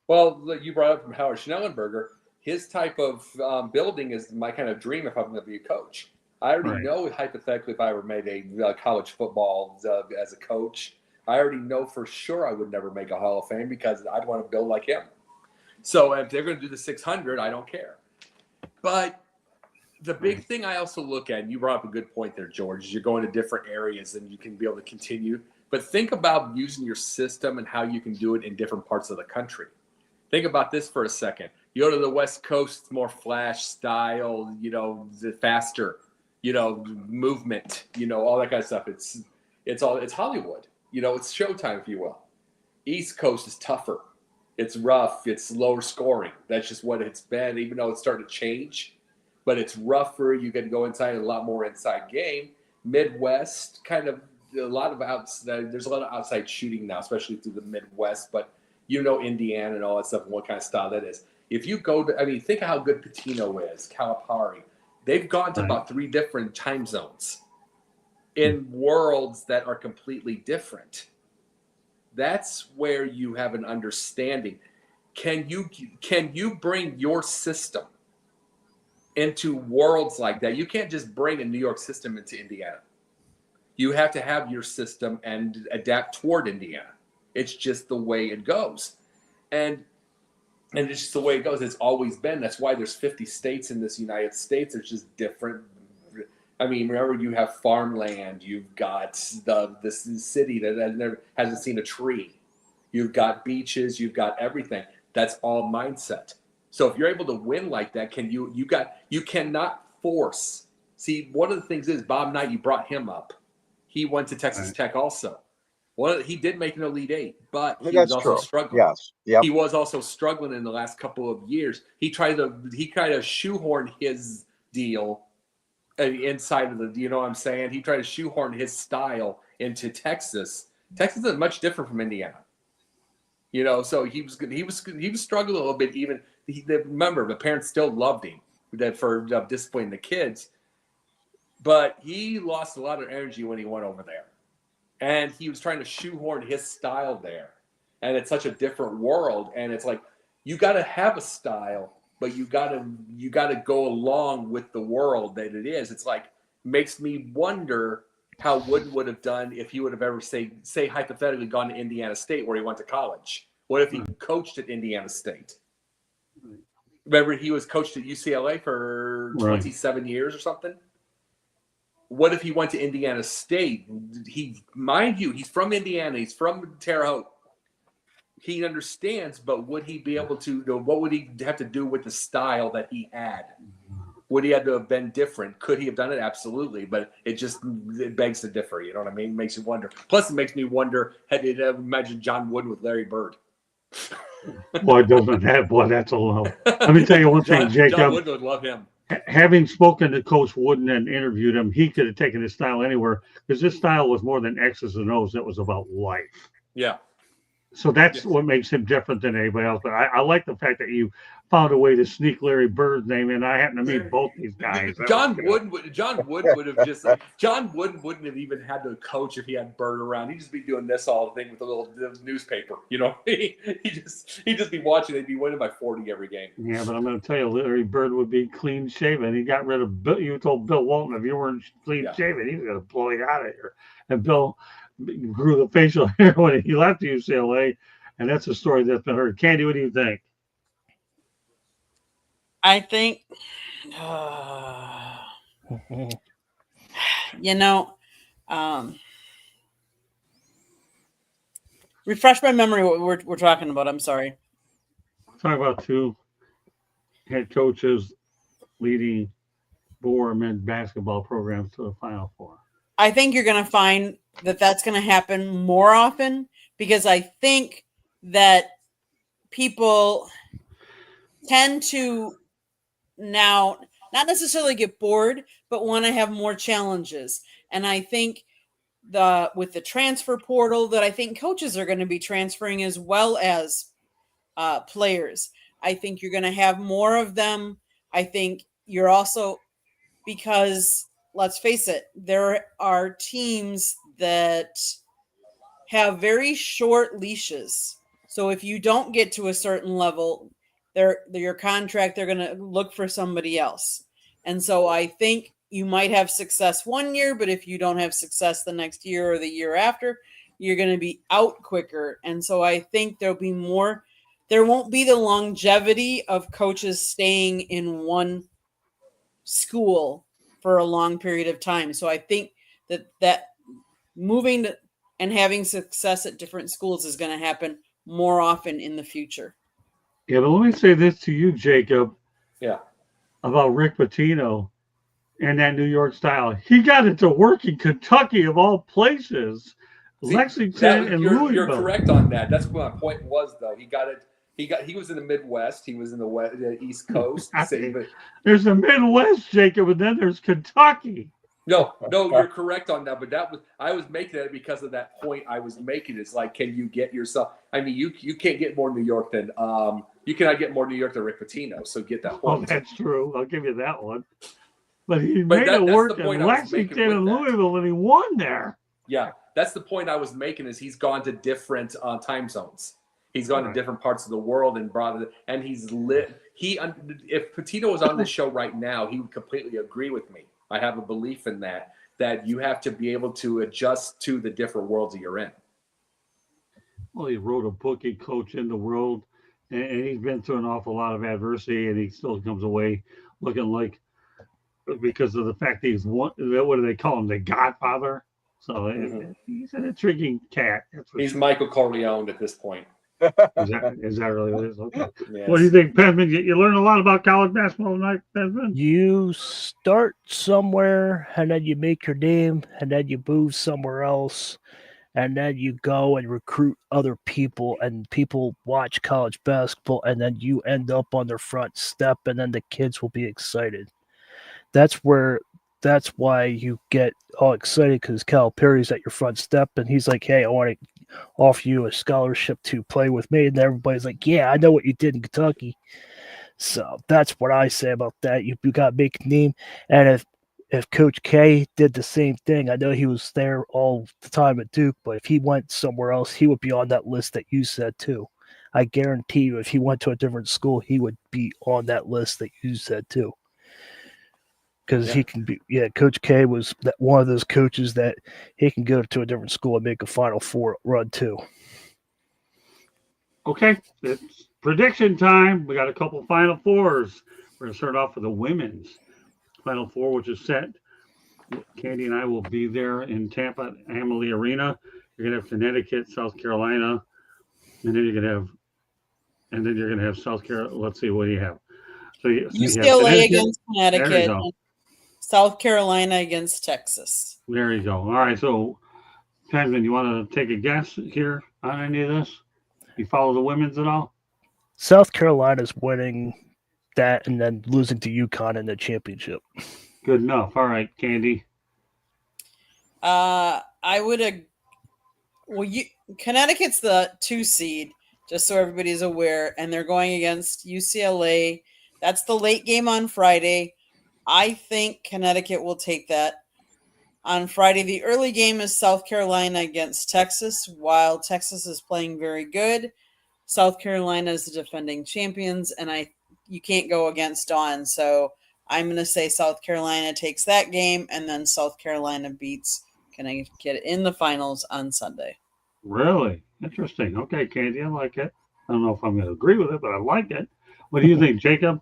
Well, look, you brought up from Howard Schnellenberger. His type of building is my kind of dream if I'm going to be a coach. I already Right. know, hypothetically, if I ever made a college football as a coach, I already know for sure I would never make a Hall of Fame because I'd want to build like him. So if they're going to do the 600, I don't care. But the big thing I also look at, and you brought up a good point there, George, is you're going to different areas and you can be able to continue. But think about using your system and how you can do it in different parts of the country. Think about this for a second. You go to the West Coast, it's more flash style, the faster, movement, all that kind of stuff. It's Hollywood, it's Showtime, if you will. East Coast is tougher. It's rough. It's lower scoring. That's just what it's been, even though it's starting to change. But it's rougher. You can go inside a lot more inside game. Midwest, kind of a lot of outside. There's a lot of outside shooting now, especially through the Midwest. But Indiana and all that stuff and what kind of style that is. If you go to, think of how good Patino is, Calipari. They've gone to about 3 different time zones in worlds that are completely different. That's where you have an understanding. Can you bring your system into worlds like that? You can't just bring a New York system into Indiana. You have to have your system and adapt toward Indiana. It's just the way it goes. And it's just the way it goes. It's always been. That's why there's 50 states in this United States. It's just different. Remember, you have farmland. You've got this city that hasn't seen a tree. You've got beaches. You've got everything. That's all mindset. So if you're able to win like that, you cannot force. See, one of the things is Bob Knight. You brought him up. He went to Texas Tech also. He did make an Elite Eight, but he was also struggling. Yes. Yep. He was also struggling in the last couple of years. He tried to shoehorn his deal inside of the, you know what I'm saying? He tried to shoehorn his style into Texas. Texas is much different from Indiana. So he was struggling a little bit. Even remember, the parents still loved him for disciplining the kids, but he lost a lot of energy when he went over there. And he was trying to shoehorn his style there. And it's such a different world. And it's like, you got to have a style, but you got to go along with the world that it is. It's like, makes me wonder how Wooden would have done if he would have ever, say hypothetically, gone to Indiana State where he went to college. What if he coached at Indiana State? Remember, he was coached at UCLA for 27 years or something? What if he went to Indiana State? Mind you, he's from Indiana. He's from Terre Haute. He understands, but would he be able to? What would he have to do with the style that he had? Would he have to have been different? Could he have done it? Absolutely, but it begs to differ. You know what I mean? It makes you wonder. Plus, it makes me wonder. Imagine John Wooden with Larry Bird. Boy, doesn't that? Boy, that's a low. Let me tell you one thing, Jacob. John Wooden would love him. Having spoken to Coach Wooden and interviewed him, he could have taken his style anywhere because this style was more than X's and O's. It was about life. Yeah. So that's what makes him different than anybody else. But I like the fact that you found a way to sneak Larry Bird's name in. I happen to meet both these guys. John Wooden would John Wooden wouldn't have even had to coach if he had Bird around. He'd just be doing this all the thing with a little newspaper. He'd just be watching. They'd be winning by 40 every game. Yeah, but I'm going to tell you, Larry Bird would be clean shaven. He got rid of Bill. You told Bill Walton if you weren't clean shaven, he was going to blow you out of here. And Bill grew the facial hair when he left UCLA, and that's a story that's been heard. Candy, what do you think? I think, refresh my memory what we're talking about. I'm sorry. Talk about 2 head coaches leading Boer men's basketball programs to the Final Four. I think you're going to find that that's going to happen more often because I think that people tend to now not necessarily get bored, but want to have more challenges. And I think with the transfer portal that I think coaches are going to be transferring as well as players. I think you're going to have more of them. I think you're also, because let's face it, there are teams that have very short leashes. So if you don't get to a certain level, your contract, they're going to look for somebody else. And so I think you might have success one year, but if you don't have success the next year or the year after, you're going to be out quicker. And so I think there won't be the longevity of coaches staying in one school for a long period of time. So I think that moving and having success at different schools is going to happen more often in the future. Yeah, but let me say this to you, Jacob, Yeah. about Rick Pitino and that New York style. He got it to work in Kentucky, of all places. See, Lexington and you're Louisville. correct on that. That's what my point was, though. He got it. He was in the Midwest. He was in the East Coast. There's the Midwest, Jacob, and then there's Kentucky. No, you're correct on that. But I was making that because of that point I was making. It's like, can you get yourself? I mean, you can't get more New York than you cannot get more New York than Rick Pitino. So get that point. Oh, that's true. I'll give you that one. But he made it work in Lexington and Louisville, and he won there. Yeah, that's the point I was making. Is he's gone to different time zones. He's gone to different parts of the world and brought it. And he's lit. If Pitino was on this show right now, he would completely agree with me. I have a belief in that you have to be able to adjust to the different worlds that you're in. Well, he wrote a book, he coached in the world, and he's been through an awful lot of adversity, and he still comes away looking like, because of the fact that he's what do they call him, the Godfather? So he's an intriguing cat. He's Michael Corleone at this point. Is that really what it is? Okay. Yes. What do you think, Penman? You learn a lot about college basketball tonight, Penman? You start somewhere and then you make your name and then you move somewhere else and then you go and recruit other people and people watch college basketball and then you end up on their front step and then the kids will be excited. That's why you get all excited because Calipari's at your front step and he's like, hey, I want to offer you a scholarship to play with me. And everybody's like, yeah, I know what you did in Kentucky. So that's what I say about that. You got to make a name. And if Coach K did the same thing, I know he was there all the time at Duke, but if he went somewhere else, he would be on that list that you said too. I guarantee you, if he went to a different school, he would be on that list that you said too. Because he can be, Coach K was one of those coaches that he can go to a different school and make a Final Four run too. Okay, it's prediction time. We got a couple Final Fours. We're going to start off with the women's Final Four, which is set. Candy and I will be there in Tampa at Amalie Arena. You're going to have Connecticut, South Carolina, and then you're going to have South Carolina. Let's see, what do you have? So UCLA against Connecticut. South Carolina against Texas. There you go. All right, so Penman, you want to take a guess here on any of this? You follow the women's at all? South Carolina's winning that and then losing to UConn in the championship. Good enough. All right, Candy. I would. Connecticut's the 2 seed, just so everybody's aware, and they're going against UCLA. That's the late game on Friday. I think Connecticut will take that. On Friday, the early game is South Carolina against Texas. While Texas is playing very good, South Carolina is the defending champions, and you can't go against Dawn. So I'm going to say South Carolina takes that game, and then South Carolina beats Connecticut in the finals on Sunday. Really? Interesting. Okay, Candy, I like it. I don't know if I'm going to agree with it, but I like it. What do you think, Jacob?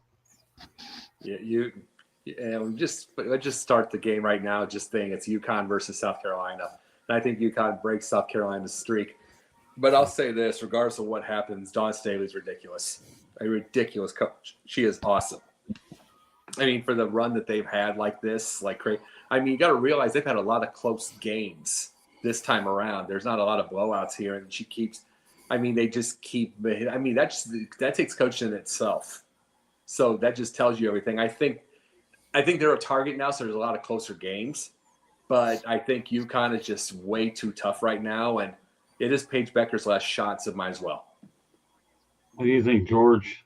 Let's just start the game right now. Just saying it's UConn versus South Carolina. And I think UConn breaks South Carolina's streak. But I'll say this, regardless of what happens, Dawn Staley's ridiculous. A ridiculous coach. She is awesome. I mean, for the run that they've had like this, like crazy. I mean, you got to realize they've had a lot of close games this time around. There's not a lot of blowouts here, and she keeps. I mean, they just keep. I mean, that takes coaching in itself. So that just tells you everything. I think they're a target now, so there's a lot of closer games. But I think UConn is just way too tough right now, and it is Paige Becker's last shot, so might as well. What do you think, George?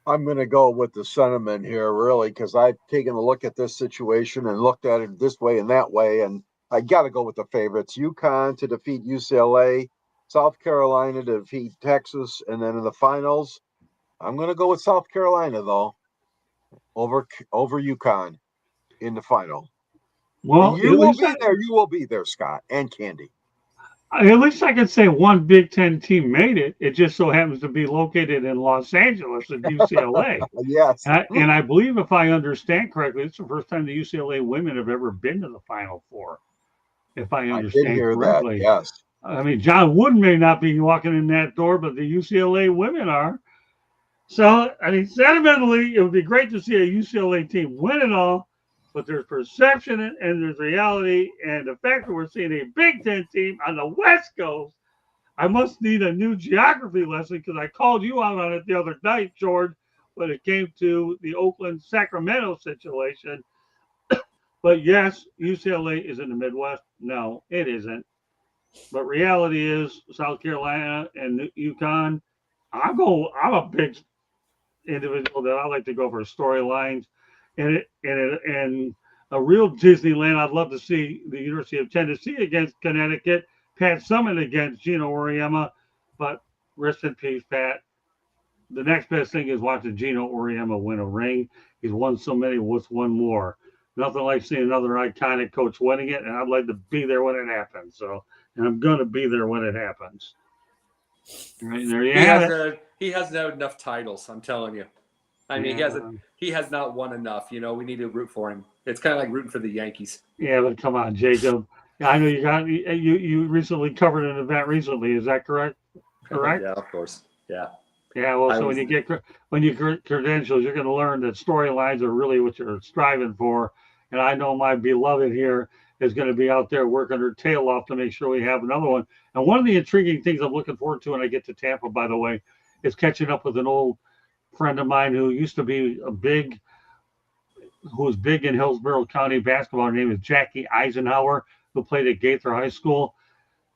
I'm going to go with the sentiment here, really, because I've taken a look at this situation and looked at it this way and that way, and I got to go with the favorites. UConn to defeat UCLA, South Carolina to defeat Texas, and then in the finals, I'm going to go with South Carolina though, over UConn in the final. Well, And you will be there. You will be there, Scott and Candy. at least I can say one Big Ten team made it. It just so happens to be located in Los Angeles at UCLA. Yes. And I believe, if I understand correctly, it's the first time the UCLA women have ever been to the Final Four. If I I did understand hear correctly. that. Yes. I mean, John Wooden may not be walking in that door, but the UCLA women are. So, I mean, sentimentally, it would be great to see a UCLA team win it all, but there's perception and there's reality. And the fact that we're seeing a Big Ten team on the West Coast, I must need a new geography lesson because I called you out on it the other night, George, when it came to the Oakland Sacramento situation. But yes, UCLA is in the Midwest. No, it isn't. But reality is South Carolina and UConn. I'm a big individual that I like to go for storylines, and a real Disneyland. I'd love to see the University of Tennessee against Connecticut, Pat Summitt against Gino Auriemma, but rest in peace, Pat. The next best thing is watching Gino Auriemma win a ring. He's won so many. What's one more? Nothing like seeing another iconic coach winning it, and I'd like to be there when it happens. So, and I'm gonna be there when it happens. Right there, you have it. He hasn't had enough titles. I'm telling you. I mean, he has not won enough. You know, we need to root for him. It's kind of like rooting for the Yankees. Yeah, but come on, Jacob. I know you recently covered an event recently. Is that correct? Correct. Yeah, of course. Yeah. Yeah. Well, so when you get credentials, you're going to learn that storylines are really what you're striving for. And I know my beloved here is going to be out there working her tail off to make sure we have another one. And one of the intriguing things I'm looking forward to when I get to Tampa, by the way, is catching up with an old friend of mine who used to be who was big in Hillsborough County basketball. Her name is Jackie Eisenhower, who played at Gaither High School.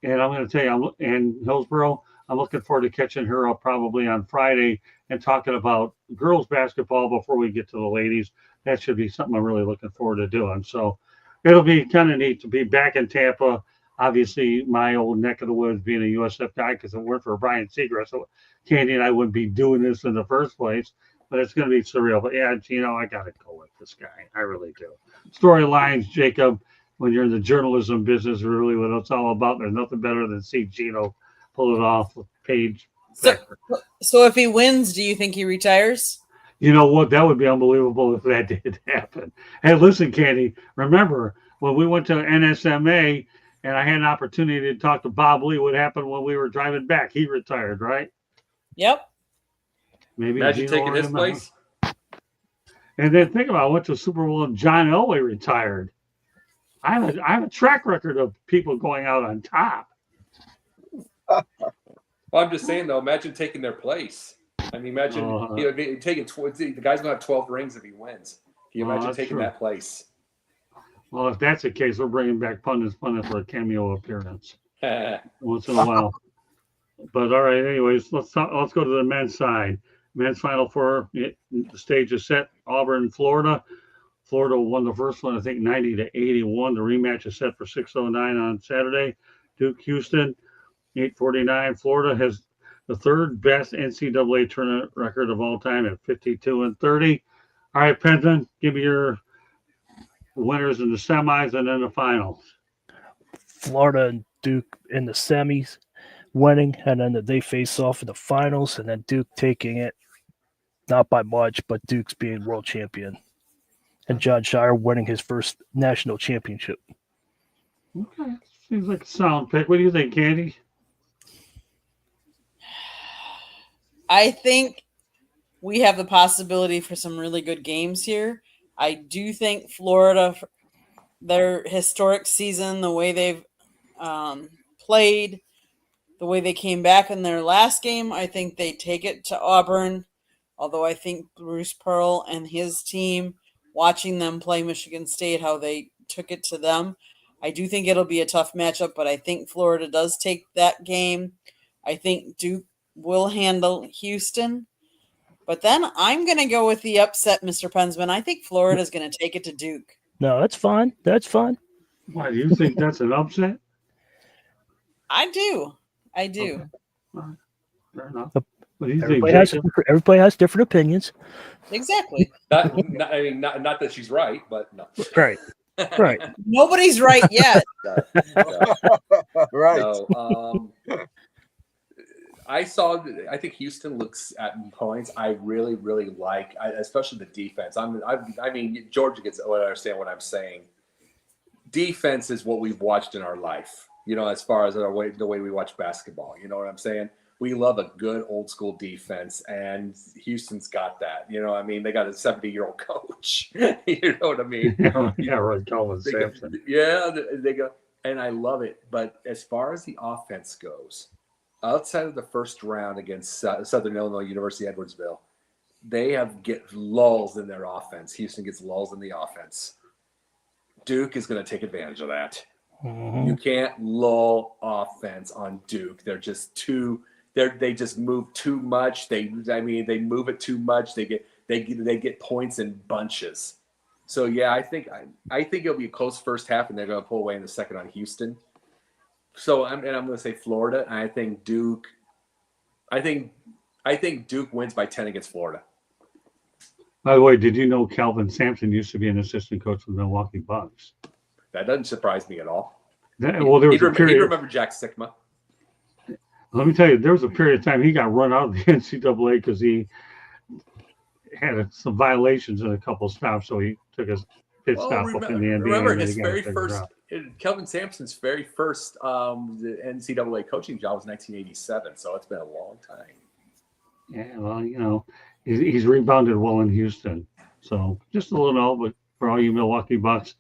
And I'm going to tell you, in Hillsborough, I'm looking forward to catching her up probably on Friday and talking about girls basketball before we get to the ladies. That should be something I'm really looking forward to doing. So it'll be kind of neat to be back in Tampa. Obviously, my old neck of the woods, being a USF guy, because if it weren't for Brian Seagrass, so Candy and I wouldn't be doing this in the first place. But it's going to be surreal. But yeah, I got to go with this guy. I really do. Storylines, Jacob, when you're in the journalism business, really what it's all about. There's nothing better than see Gino pull it off with Paige. So if he wins, do you think he retires? You know what? That would be unbelievable if that did happen. Hey, listen, Candy, remember when we went to NSMA and I had an opportunity to talk to Bob Lee, what happened when we were driving back? He retired, right? Yep. Maybe Imagine taking his place. And then think about it, I went to Super Bowl and John Elway retired. I have a track record of people going out on top. Well, I'm just saying though, imagine taking their place. I mean, imagine taking the guy's gonna have 12 rings if he wins. Can you imagine taking that place? Well, if that's the case, we're bringing back Pundit for a cameo appearance once in a while. But all right, anyways, let's go to the men's side. Men's Final Four. The stage is set. Auburn, Florida. Florida won the first one, I think, 90-81. The rematch is set for 6:09 on Saturday. Duke, Houston, 8:49. Florida has the third best NCAA tournament record of all time at 52-30. All right, Penton, give me your winners in the semis and then the finals. Florida and Duke in the semis, winning, and then they face off in the finals, and then Duke taking it, not by much, but Duke's being world champion, and John Shire winning his first national championship. Okay, seems like a sound pick. What do you think, Candy? I think we have the possibility for some really good games here. I do think Florida, their historic season, the way they've played, the way they came back in their last game, I think they take it to Auburn. Although I think Bruce Pearl and his team, watching them play Michigan State, how they took it to them, I do think it'll be a tough matchup, but I think Florida does take that game. I think Duke will handle Houston. But then I'm going to go with the upset, Mr. Pensman. I think Florida's going to take it to Duke. No, that's fine. That's fine. Why do you think that's an upset? I do. I do. Okay. All right. Fair enough. What do you think, Everybody has different opinions. Exactly. Not that she's right, but no. Right. Right. Nobody's right yet. Right. No, I think Houston looks at points. I really, really like, especially the defense. I mean, Georgia gets understand what I'm saying. Defense is what we've watched in our life. As far as the way we watch basketball. You know what I'm saying? We love a good old school defense, and Houston's got that. I mean, they got a 70-year-old coach. You know what I mean? Yeah, right. Calvin Sampson. They go, and I love it. But as far as the offense goes, outside of the first round against Southern Illinois University Edwardsville, they get lulls in their offense. Houston gets lulls in the offense. Duke is going to take advantage of that. Mhm. You can't lull offense on Duke. They're just too. They just move too much. They move it too much. They get points in bunches. So yeah, I think it'll be a close first half, and they're going to pull away in the second on Houston. So I'm going to say Florida. And I think Duke. I think Duke wins by 10 against Florida. By the way, did you know Calvin Sampson used to be an assistant coach for the Milwaukee Bucks? That doesn't surprise me at all. There was a period. He'd remember Jack Sikma. Let me tell you, there was a period of time he got run out of the NCAA because he had some violations in a couple of stops, so he took his pit stop up in the NBA. Remember his very first, Kelvin Sampson's very first the NCAA coaching job was 1987, so it's been a long time. Yeah, well, he's rebounded well in Houston. So just a little note, but for all you Milwaukee Bucks,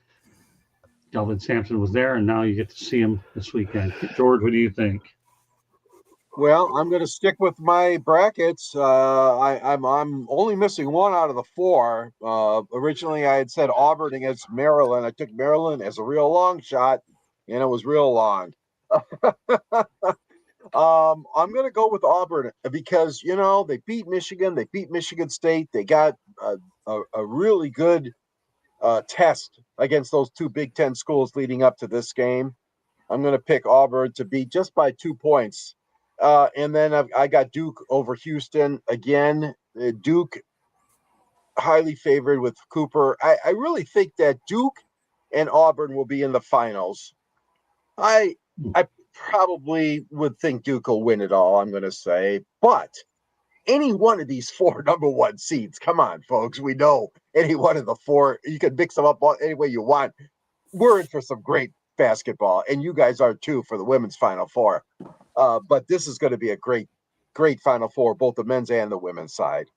Kelvin Sampson was there, and now you get to see him this weekend. George, what do you think? Well, I'm going to stick with my brackets. I'm only missing one out of the four. Originally, I had said Auburn against Maryland. I took Maryland as a real long shot, and it was real long. I'm going to go with Auburn because, they beat Michigan. They beat Michigan State. They got a really good test against those two Big Ten schools leading up to this game. I'm going to pick Auburn to beat just by 2 points. And then I got Duke over Houston again. Duke highly favored with Cooper. I really think that Duke and Auburn will be in the finals. I probably would think Duke will win it all, I'm going to say. But any one of these four number one seeds, come on, folks. We know any one of the four. You can mix them up any way you want. We're in for some great basketball, and you guys are too for the women's Final Four. But this is going to be a great Final Four, both the men's and the women's side.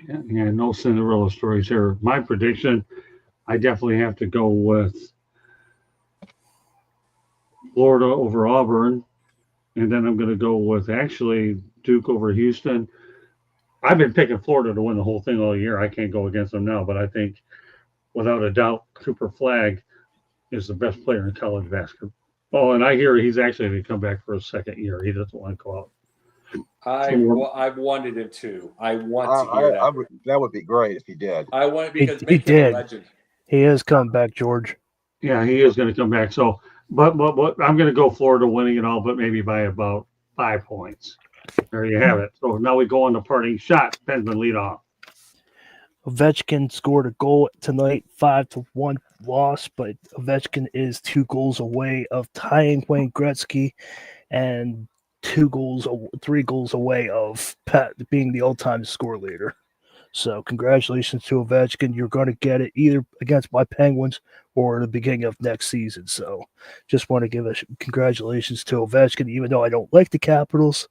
Yeah, no Cinderella stories here. My prediction, I definitely have to go with Florida over Auburn, and then I'm going to go with actually Duke over Houston. I've been picking Florida to win the whole thing all year. I can't go against them now, but I think without a doubt, Cooper Flagg is the best player in college basketball. Oh, and I hear he's actually going to come back for a second year. He doesn't want to go out. I've wanted him to. I want to hear that. That would be great if he did. I want it because He make him a did. legend. He is coming back, George. Yeah, he is going to come back. So, but I'm going to go Florida winning it all, but maybe by about 5 points. There you have it. So now we go on the parting shot. Pensman lead off. Ovechkin scored a goal tonight, 5-1 loss, but Ovechkin is 2 goals away of tying Wayne Gretzky and 3 goals away of Pat being the all-time score leader. So congratulations to Ovechkin. You're going to get it either against my Penguins or the beginning of next season. So just want to give a congratulations to Ovechkin, even though I don't like the Capitals.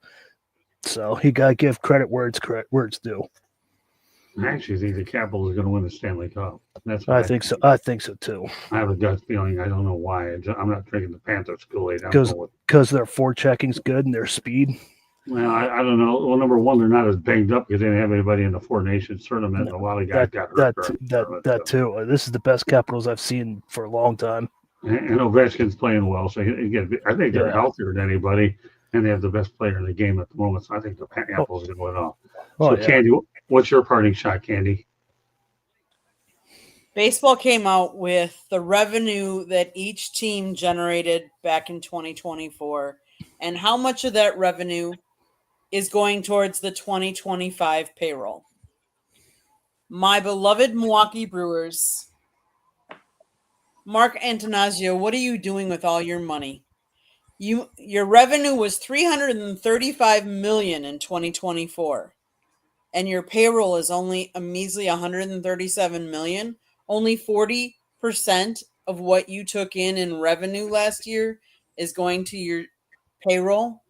So you got to give credit where it's due. I actually think the Capitals are going to win the Stanley Cup. That's I think so. I think so too. I have a gut feeling. I don't know why. I'm not drinking the Panthers Kool-Aid. Because their forechecking's good and their speed. Well, I don't know. Well, number one, they're not as banged up because they didn't have anybody in the Four Nations tournament. And a lot of guys got hurt. That too. This is the best Capitals I've seen for a long time. And Ovechkin's playing well, so I think they're healthier than anybody. and they have the best player in the game at the moment. So I think the Apples are going to win off. Oh, So, yeah. Candy, what's your parting shot, Candy? Baseball came out with the revenue that each team generated back in 2024 and how much of that revenue is going towards the 2025 payroll. My beloved Milwaukee Brewers, Mark Antanasio, what are you doing with all your money? Your revenue was $335 million in 2024, and your payroll is only a measly $137 million. Only 40% of what you took in revenue last year is going to your payroll.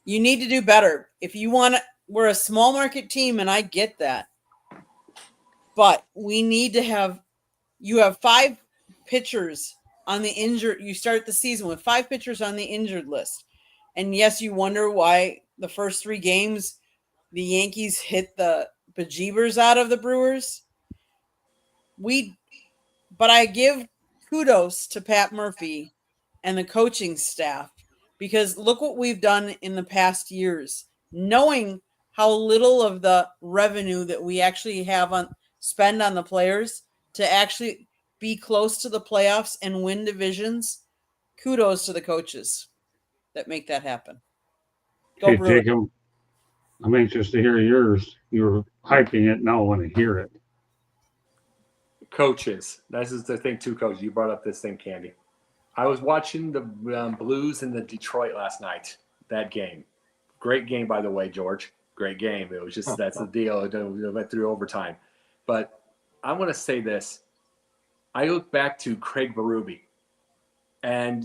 You need to do better. If you want to, we're a small market team, and I get that. But we need to have, you have 5 pitchers on the injured, you start the season with 5 pitchers on the injured list. And yes, you wonder why the first 3 games the Yankees hit the bejeebers out of the Brewers. But I give kudos to Pat Murphy and the coaching staff, because look what we've done in the past years, knowing how little of the revenue that we actually have on spend on the players to actually be close to the playoffs and win divisions. Kudos to the coaches that make that happen. Go Hey, Brewers. Jacob, I'm anxious to hear yours. You were hyping it. Now I want to hear it. Coaches. This is the thing, too, Coach. You brought up this thing, Candy. I was watching the Blues and the Detroit last night, that game. Great game, by the way, George. Great game. It was just, that's the deal. It went through overtime. But I want to say this. I look back to Craig Berube and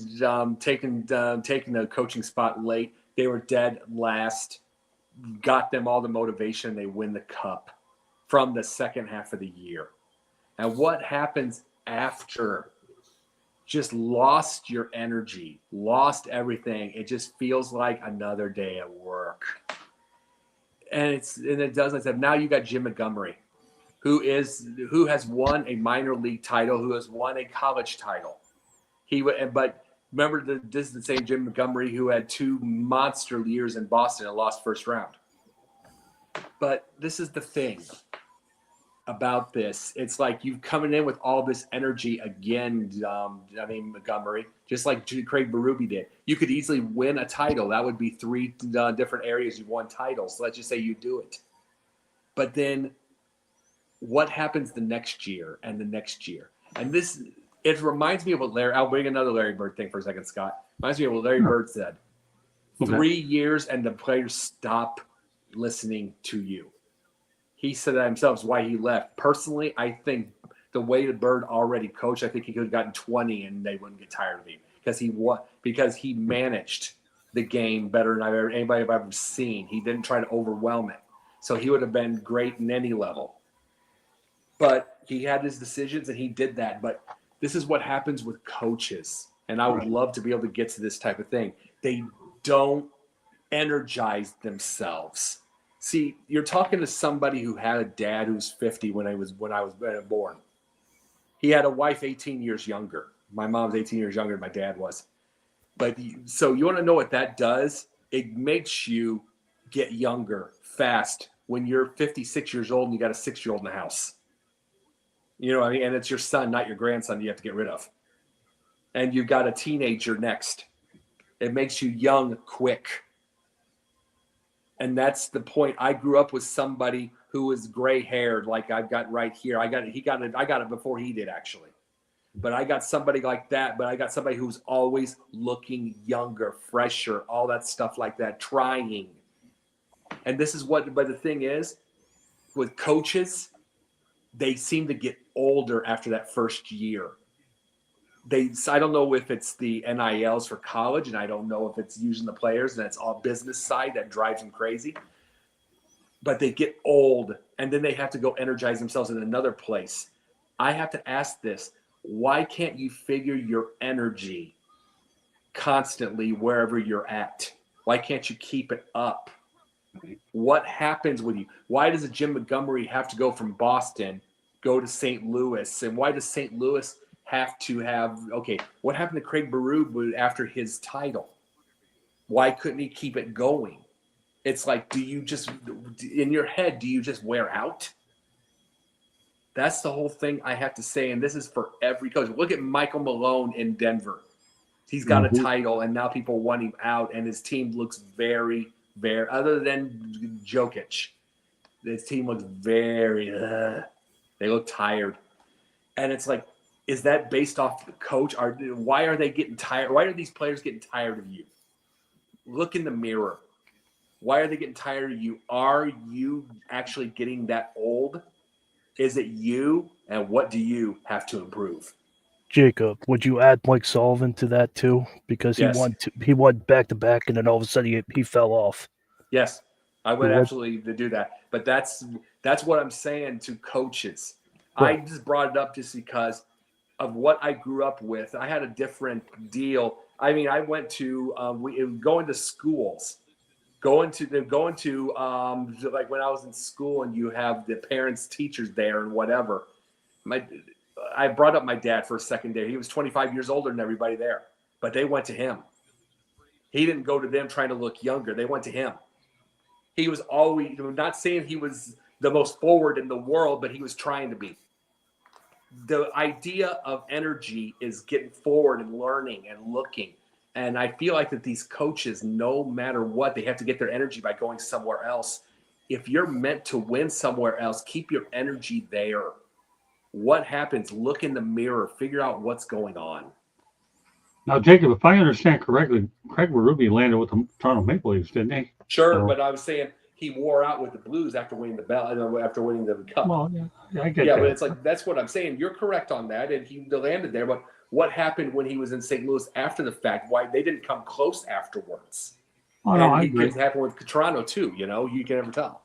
taking the coaching spot late. They were dead last, got them all the motivation. They win the cup from the second half of the year. And what happens after? Just lost your energy, lost everything. It just feels like another day at work. And it does. Like I said, now you got Jim Montgomery, who has won a minor league title, who has won a college title. But remember, this is the same Jim Montgomery who had 2 monster years in Boston and lost first round. But this is the thing about this. It's like you've coming in with all this energy again. Montgomery, just like Craig Berube did. You could easily win a title. That would be 3 different areas you've won titles. So let's just say you do it. But then what happens the next year and the next year? And this, it reminds me of what I'll bring another Larry Bird thing for a second, Scott. Reminds me of what Larry Bird said. Okay. 3 years and the players stop listening to you. He said that himself is why he left. Personally, I think the way the Bird already coached, I think he could have gotten 20 and they wouldn't get tired of him because he managed the game better than anybody I've ever seen. He didn't try to overwhelm it. So he would have been great in any level. But he had his decisions and he did that. But this is what happens with coaches. And I would love to be able to get to this type of thing. They don't energize themselves. See, you're talking to somebody who had a dad who's 50 when I was born. He had a wife 18 years younger. My mom's 18 years younger than my dad was. But so you want to know what that does? It makes you get younger fast when you're 56 years old and you got a 6-year-old in the house. You know what I mean? And it's your son, not your grandson, you have to get rid of. And you've got a teenager next. It makes you young quick. And that's the point. I grew up with somebody who was gray haired, like I've got right here. I got it before he did, actually. But I got somebody like that. But I got somebody who's always looking younger, fresher, all that stuff like that, trying. And this is but the thing is, with coaches, they seem to get older after that first year. I don't know if it's the NILs for college, and I don't know if it's using the players, and it's all business side that drives them crazy. But they get old, and then they have to go energize themselves in another place. I have to ask this: why can't you figure your energy constantly wherever you're at? Why can't you keep it up? What happens with you? Why does a Jim Montgomery have to go from Boston, go to St. Louis, and why does St. Louis have to have, what happened to Craig Berube after his title? Why couldn't he keep it going? It's like, do you just, in your head, do you just wear out? That's the whole thing I have to say. And this is for every coach. Look at Michael Malone in Denver. He's got a title, and now people want him out, and his team looks very, very, other than Jokic, his team looks very, they look tired. And it's like, is that based off the coach? Why are they getting tired? Why are these players getting tired of you? Look in the mirror. Why are they getting tired of you? Are you actually getting that old? Is it you? And what do you have to improve? Jacob, would you add Mike Sullivan to that too? Because Yes. he won back to back, and then all of a sudden he fell off. Yes, I would What- absolutely do that. But that's what I'm saying to coaches. Right. I just brought it up just because of what I grew up with. I had a different deal. I mean, I went to going to schools, going to like when I was in school, and you have the parents, teachers there, and whatever. I brought up my dad for a second there. He was 25 years older than everybody there, but they went to him. He didn't go to them trying to look younger. They went to him. He was always, not saying he was the most forward in the world, but he was trying to be. The idea of energy is getting forward and learning and looking. And I feel like that these coaches, no matter what, they have to get their energy by going somewhere else. If you're meant to win somewhere else, keep your energy there. What happens? Look in the mirror, figure out what's going on. Now, Jacob, if I understand correctly, Craig Berube landed with the Toronto Maple Leafs, didn't he? Sure, Oh. but I was saying he wore out with the Blues after winning the after winning the cup. Well, yeah, I get Yeah, that. but it's like, that's what I'm saying. You're correct on that, and he landed there. But what happened when he was in St. Louis after the fact? Why they didn't come close afterwards? Oh, no, I And agree. it could happen with Toronto too. You know, you can never tell.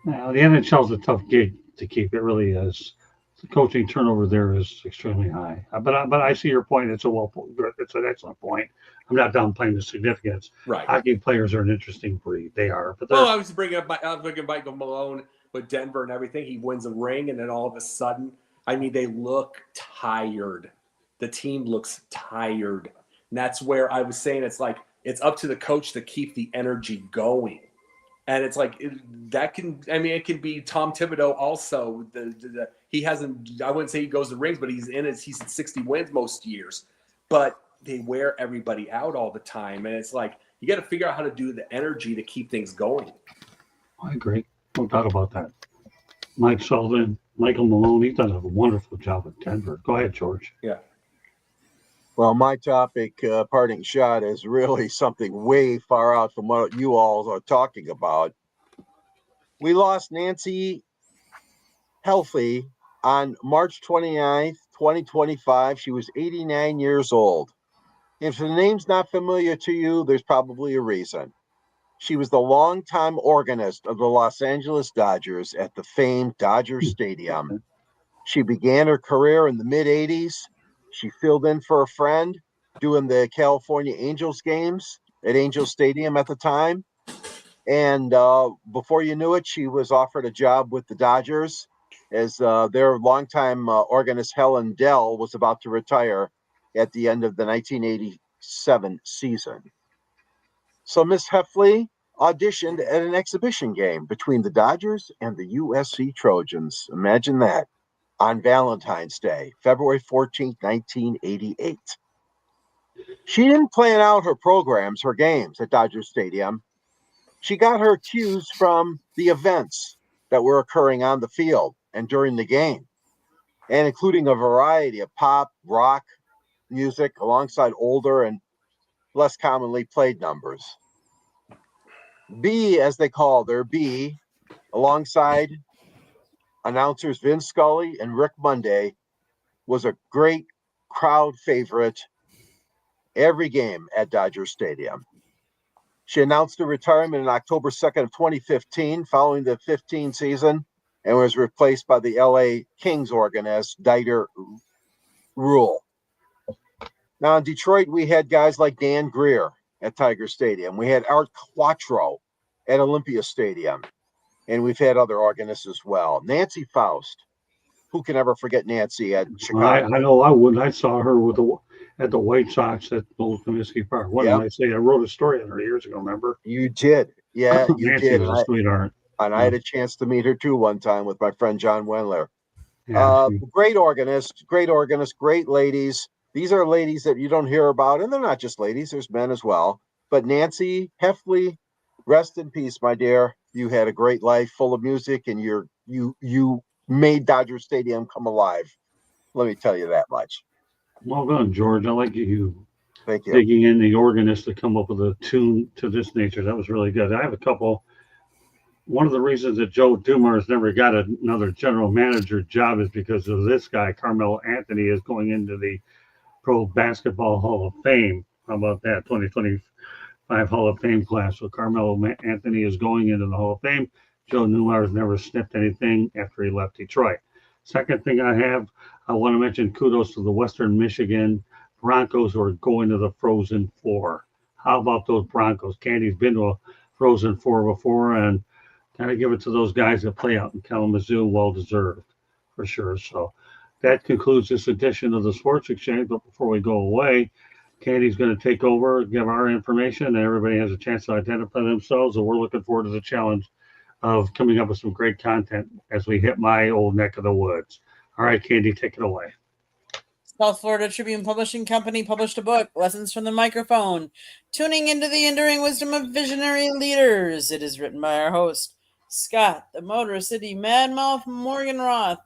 Now, the NHL's a tough gig to keep. It really is. The coaching turnover there is extremely high. But I see your point. It's an excellent point. I'm not downplaying the significance. Right. Hockey players are an interesting breed. They are. But Well, I was bringing up Michael Malone with Denver and everything. He wins a ring, and then all of a sudden, I mean, they look tired. The team looks tired. And that's where I was saying it's like it's up to the coach to keep the energy going. And it's like it can be Tom Thibodeau also. He hasn't, I wouldn't say he goes to rings, but he's at 60 wins most years. But they wear everybody out all the time. And it's like, you got to figure out how to do the energy to keep things going. I agree. No doubt about that. Mike Sullivan, Michael Malone, he's done a wonderful job at Denver. Go ahead, George. Yeah. Well, my topic, parting shot, is really something way far out from what you all are talking about. We lost Nancy Healthy on March 29th, 2025. She was 89 years old. If the name's not familiar to you, there's probably a reason. She was the longtime organist of the Los Angeles Dodgers at the famed Dodger Stadium. She began her career in the mid-'80s. She filled in for a friend doing the California Angels games at Angel Stadium at the time. And before you knew it, she was offered a job with the Dodgers as their longtime organist Helen Dell was about to retire at the end of the 1987 season. So Miss Heffley auditioned at an exhibition game between the Dodgers and the USC Trojans. Imagine that. On Valentine's Day, February 14th, 1988. She didn't plan out her programs, her games at Dodger Stadium. She got her cues from the events that were occurring on the field and during the game, and including a variety of pop, rock music alongside older and less commonly played numbers. B, as they called her, B, alongside announcers Vin Scully and Rick Monday, was a great crowd favorite every game at Dodger Stadium. She announced her retirement on October 2nd of 2015 following the 15 season and was replaced by the LA Kings organist Dieter Rule. Now in Detroit, we had guys like Dan Greer at Tiger Stadium. We had Art Quattro at Olympia Stadium. And we've had other organists as well. Nancy Faust. Who can ever forget Nancy at Chicago? I know I wouldn't. I saw her at the White Sox at Old Comiskey Park. What Yep. did I say? I wrote a story on her years ago, remember? You did. Yeah, you Nancy did. was a sweetheart. And I had a chance to meet her too one time with my friend John Wendler. Yeah, Great organist, great ladies. These are ladies that you don't hear about, and they're not just ladies, there's men as well. But Nancy Heffley, rest in peace, my dear. You had a great life full of music, and you made Dodger Stadium come alive. Let me tell you that much. well done, George. I like you Thank you. digging in the organist to come up with a tune to this nature. That was really good. I have a couple. One of the reasons that Joe Dumars never got another general manager job is because of this guy, Carmelo Anthony, is going into the Pro Basketball Hall of Fame. How about that? 2025 Hall of Fame class. So Carmelo Anthony is going into the Hall of Fame. Joe Dumars never sniffed anything after he left Detroit. Second thing I want to mention kudos to the Western Michigan Broncos who are going to the Frozen Four. How about those Broncos? Candy's been to a Frozen Four before, and kind of give it to those guys that play out in Kalamazoo. Well deserved, for sure. So that concludes this edition of the Sports Exchange. But before we go away, Candy's going to take over, give our information, and everybody has a chance to identify themselves. And we're looking forward to the challenge of coming up with some great content as we hit my old neck of the woods. All right, Candy, take it away. South Florida Tribune Publishing Company published a book, Lessons from the Microphone, Tuning into the Enduring Wisdom of Visionary Leaders. It is written by our host, Scott, the Motor City Madmouth Morganroth,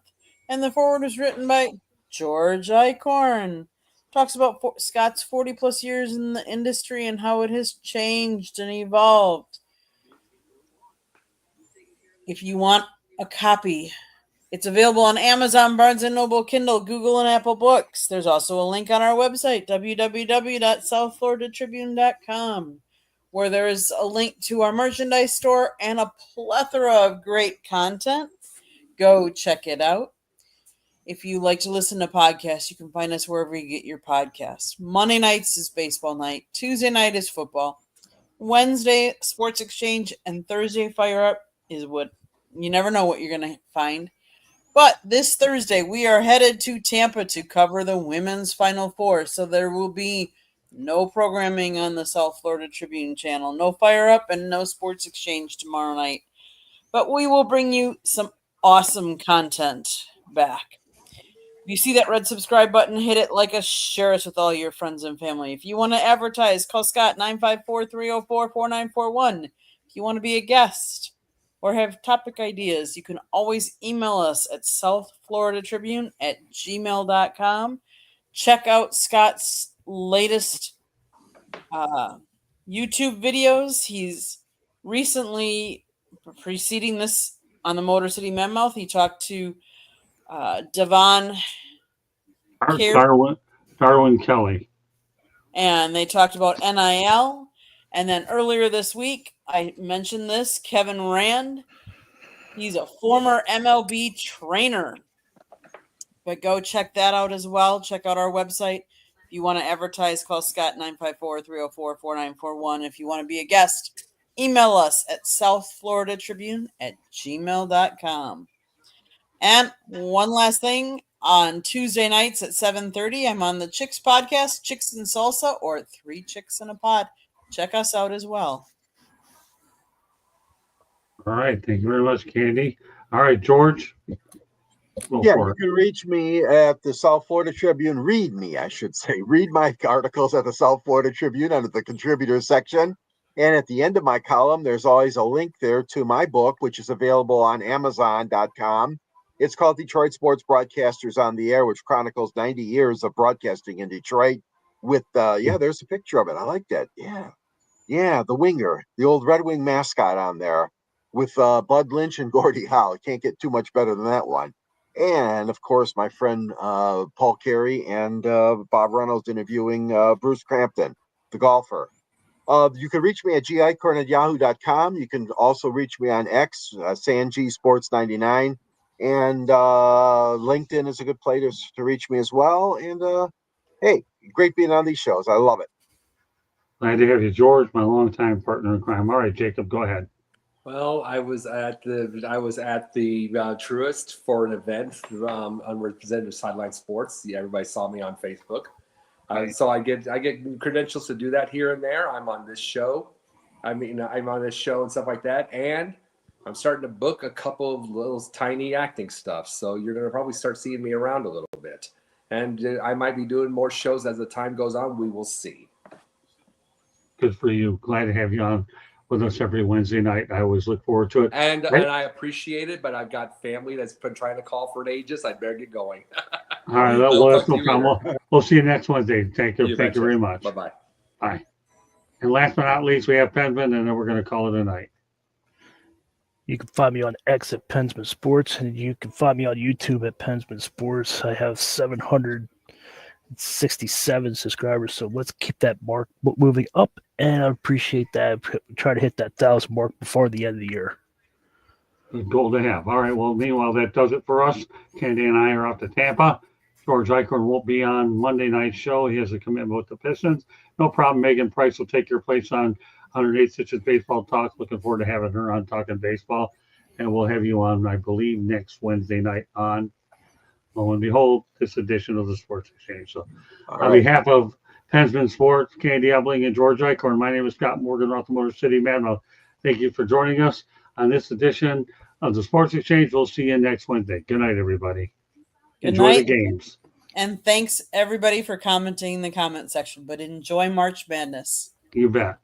and the foreword was written by George Eichhorn. Talks about Scott's 40-plus years in the industry and how it has changed and evolved. If you want a copy, it's available on Amazon, Barnes & Noble, Kindle, Google, and Apple Books. There's also a link on our website, www.southfloridatribune.com, where there is a link to our merchandise store and a plethora of great content. Go check it out. If you like to listen to podcasts, you can find us wherever you get your podcasts. Monday nights is baseball night. Tuesday night is football. Wednesday, Sports Exchange, and Thursday, Fire Up is what you never know what you're going to find. But this Thursday, we are headed to Tampa to cover the women's Final Four. So there will be no programming on the South Florida Tribune channel, no Fire Up, and no Sports Exchange tomorrow night. But we will bring you some awesome content back. If you see that red subscribe button, hit it, like us, share us with all your friends and family. If you want to advertise, call Scott 954-304-4941. If you want to be a guest or have topic ideas, you can always email us at southfloridatribune@gmail.com. Check out Scott's latest YouTube videos. He's recently, preceding this on the Motor City Madmouth, he talked to Devon Darwin Kelly. And they talked about NIL. And then earlier this week, I mentioned this, Kevin Rand. He's a former MLB trainer. But go check that out as well. Check out our website. If you want to advertise, call Scott 954-304-4941. If you want to be a guest, email us at southfloridatribune@gmail.com. And one last thing, on Tuesday nights at 7:30, I'm on the Chicks podcast, Chicks and Salsa, or 3 Chicks in a Pod. Check us out as well. All right. Thank you very much, Candy. All right, George. You can reach me at the South Florida Tribune. Read me, I should say. Read my articles at the South Florida Tribune under the contributors section. And at the end of my column, there's always a link there to my book, which is available on Amazon.com. It's called Detroit Sports Broadcasters on the Air, which chronicles 90 years of broadcasting in Detroit with, there's a picture of it. I like that. Yeah, the winger, the old Red Wing mascot on there with Bud Lynch and Gordie Howe. Can't get too much better than that one. And, of course, my friend Paul Carey and Bob Reynolds interviewing Bruce Crampton, the golfer. You can reach me at gicorn@yahoo.com. You can also reach me on X, Sanji Sports 99. And LinkedIn is a good place to reach me as well. And, hey, great being on these shows. I love it. Glad to have you, George, my longtime partner in crime. All right, Jacob, go ahead. Well, I was at the Truist for an event on Representative Sideline Sports. Yeah, everybody saw me on Facebook. So I get credentials to do that here and there. I'm on this show. I'm on this show and stuff like that, and I'm starting to book a couple of little tiny acting stuff. So you're going to probably start seeing me around a little bit, and I might be doing more shows as the time goes on. We will see. Good for you. Glad to have you on with us every Wednesday night. I always look forward to it. And Right. I appreciate it, but I've got family that's been trying to call for ages. I better get going. All right, I'll well, talk that's to no you problem. We'll see you next Wednesday. Thank you. Thank you very much. Bye-bye. And last but not least, we have Pensman, and then we're going to call it a night. You can find me on X at Pensman Sports, and you can find me on YouTube at Pensman Sports. I have 767 subscribers, so let's keep that mark moving up, and I appreciate that. Try to hit that 1,000 mark before the end of the year. Good goal to have. All right, well, meanwhile, that does it for us. Candy and I are off to Tampa. George Eichhorn won't be on Monday night's show. He has a commitment with the Pistons. No problem. Megan Price will take your place on 108 Stitches Baseball Talk. Looking forward to having her on talking baseball. And we'll have you on, I believe, next Wednesday night on, lo and behold, this edition of the Sports Exchange. So on behalf of Pensman Sports, Candy Ebling, and George Eichhorn, my name is Scott Morgan, North Motor City Madmo. Thank you for joining us on this edition of the Sports Exchange. We'll see you next Wednesday. Good night, everybody. Good Enjoy night. the games. And thanks everybody for commenting in the comment section, but enjoy March Madness. You bet.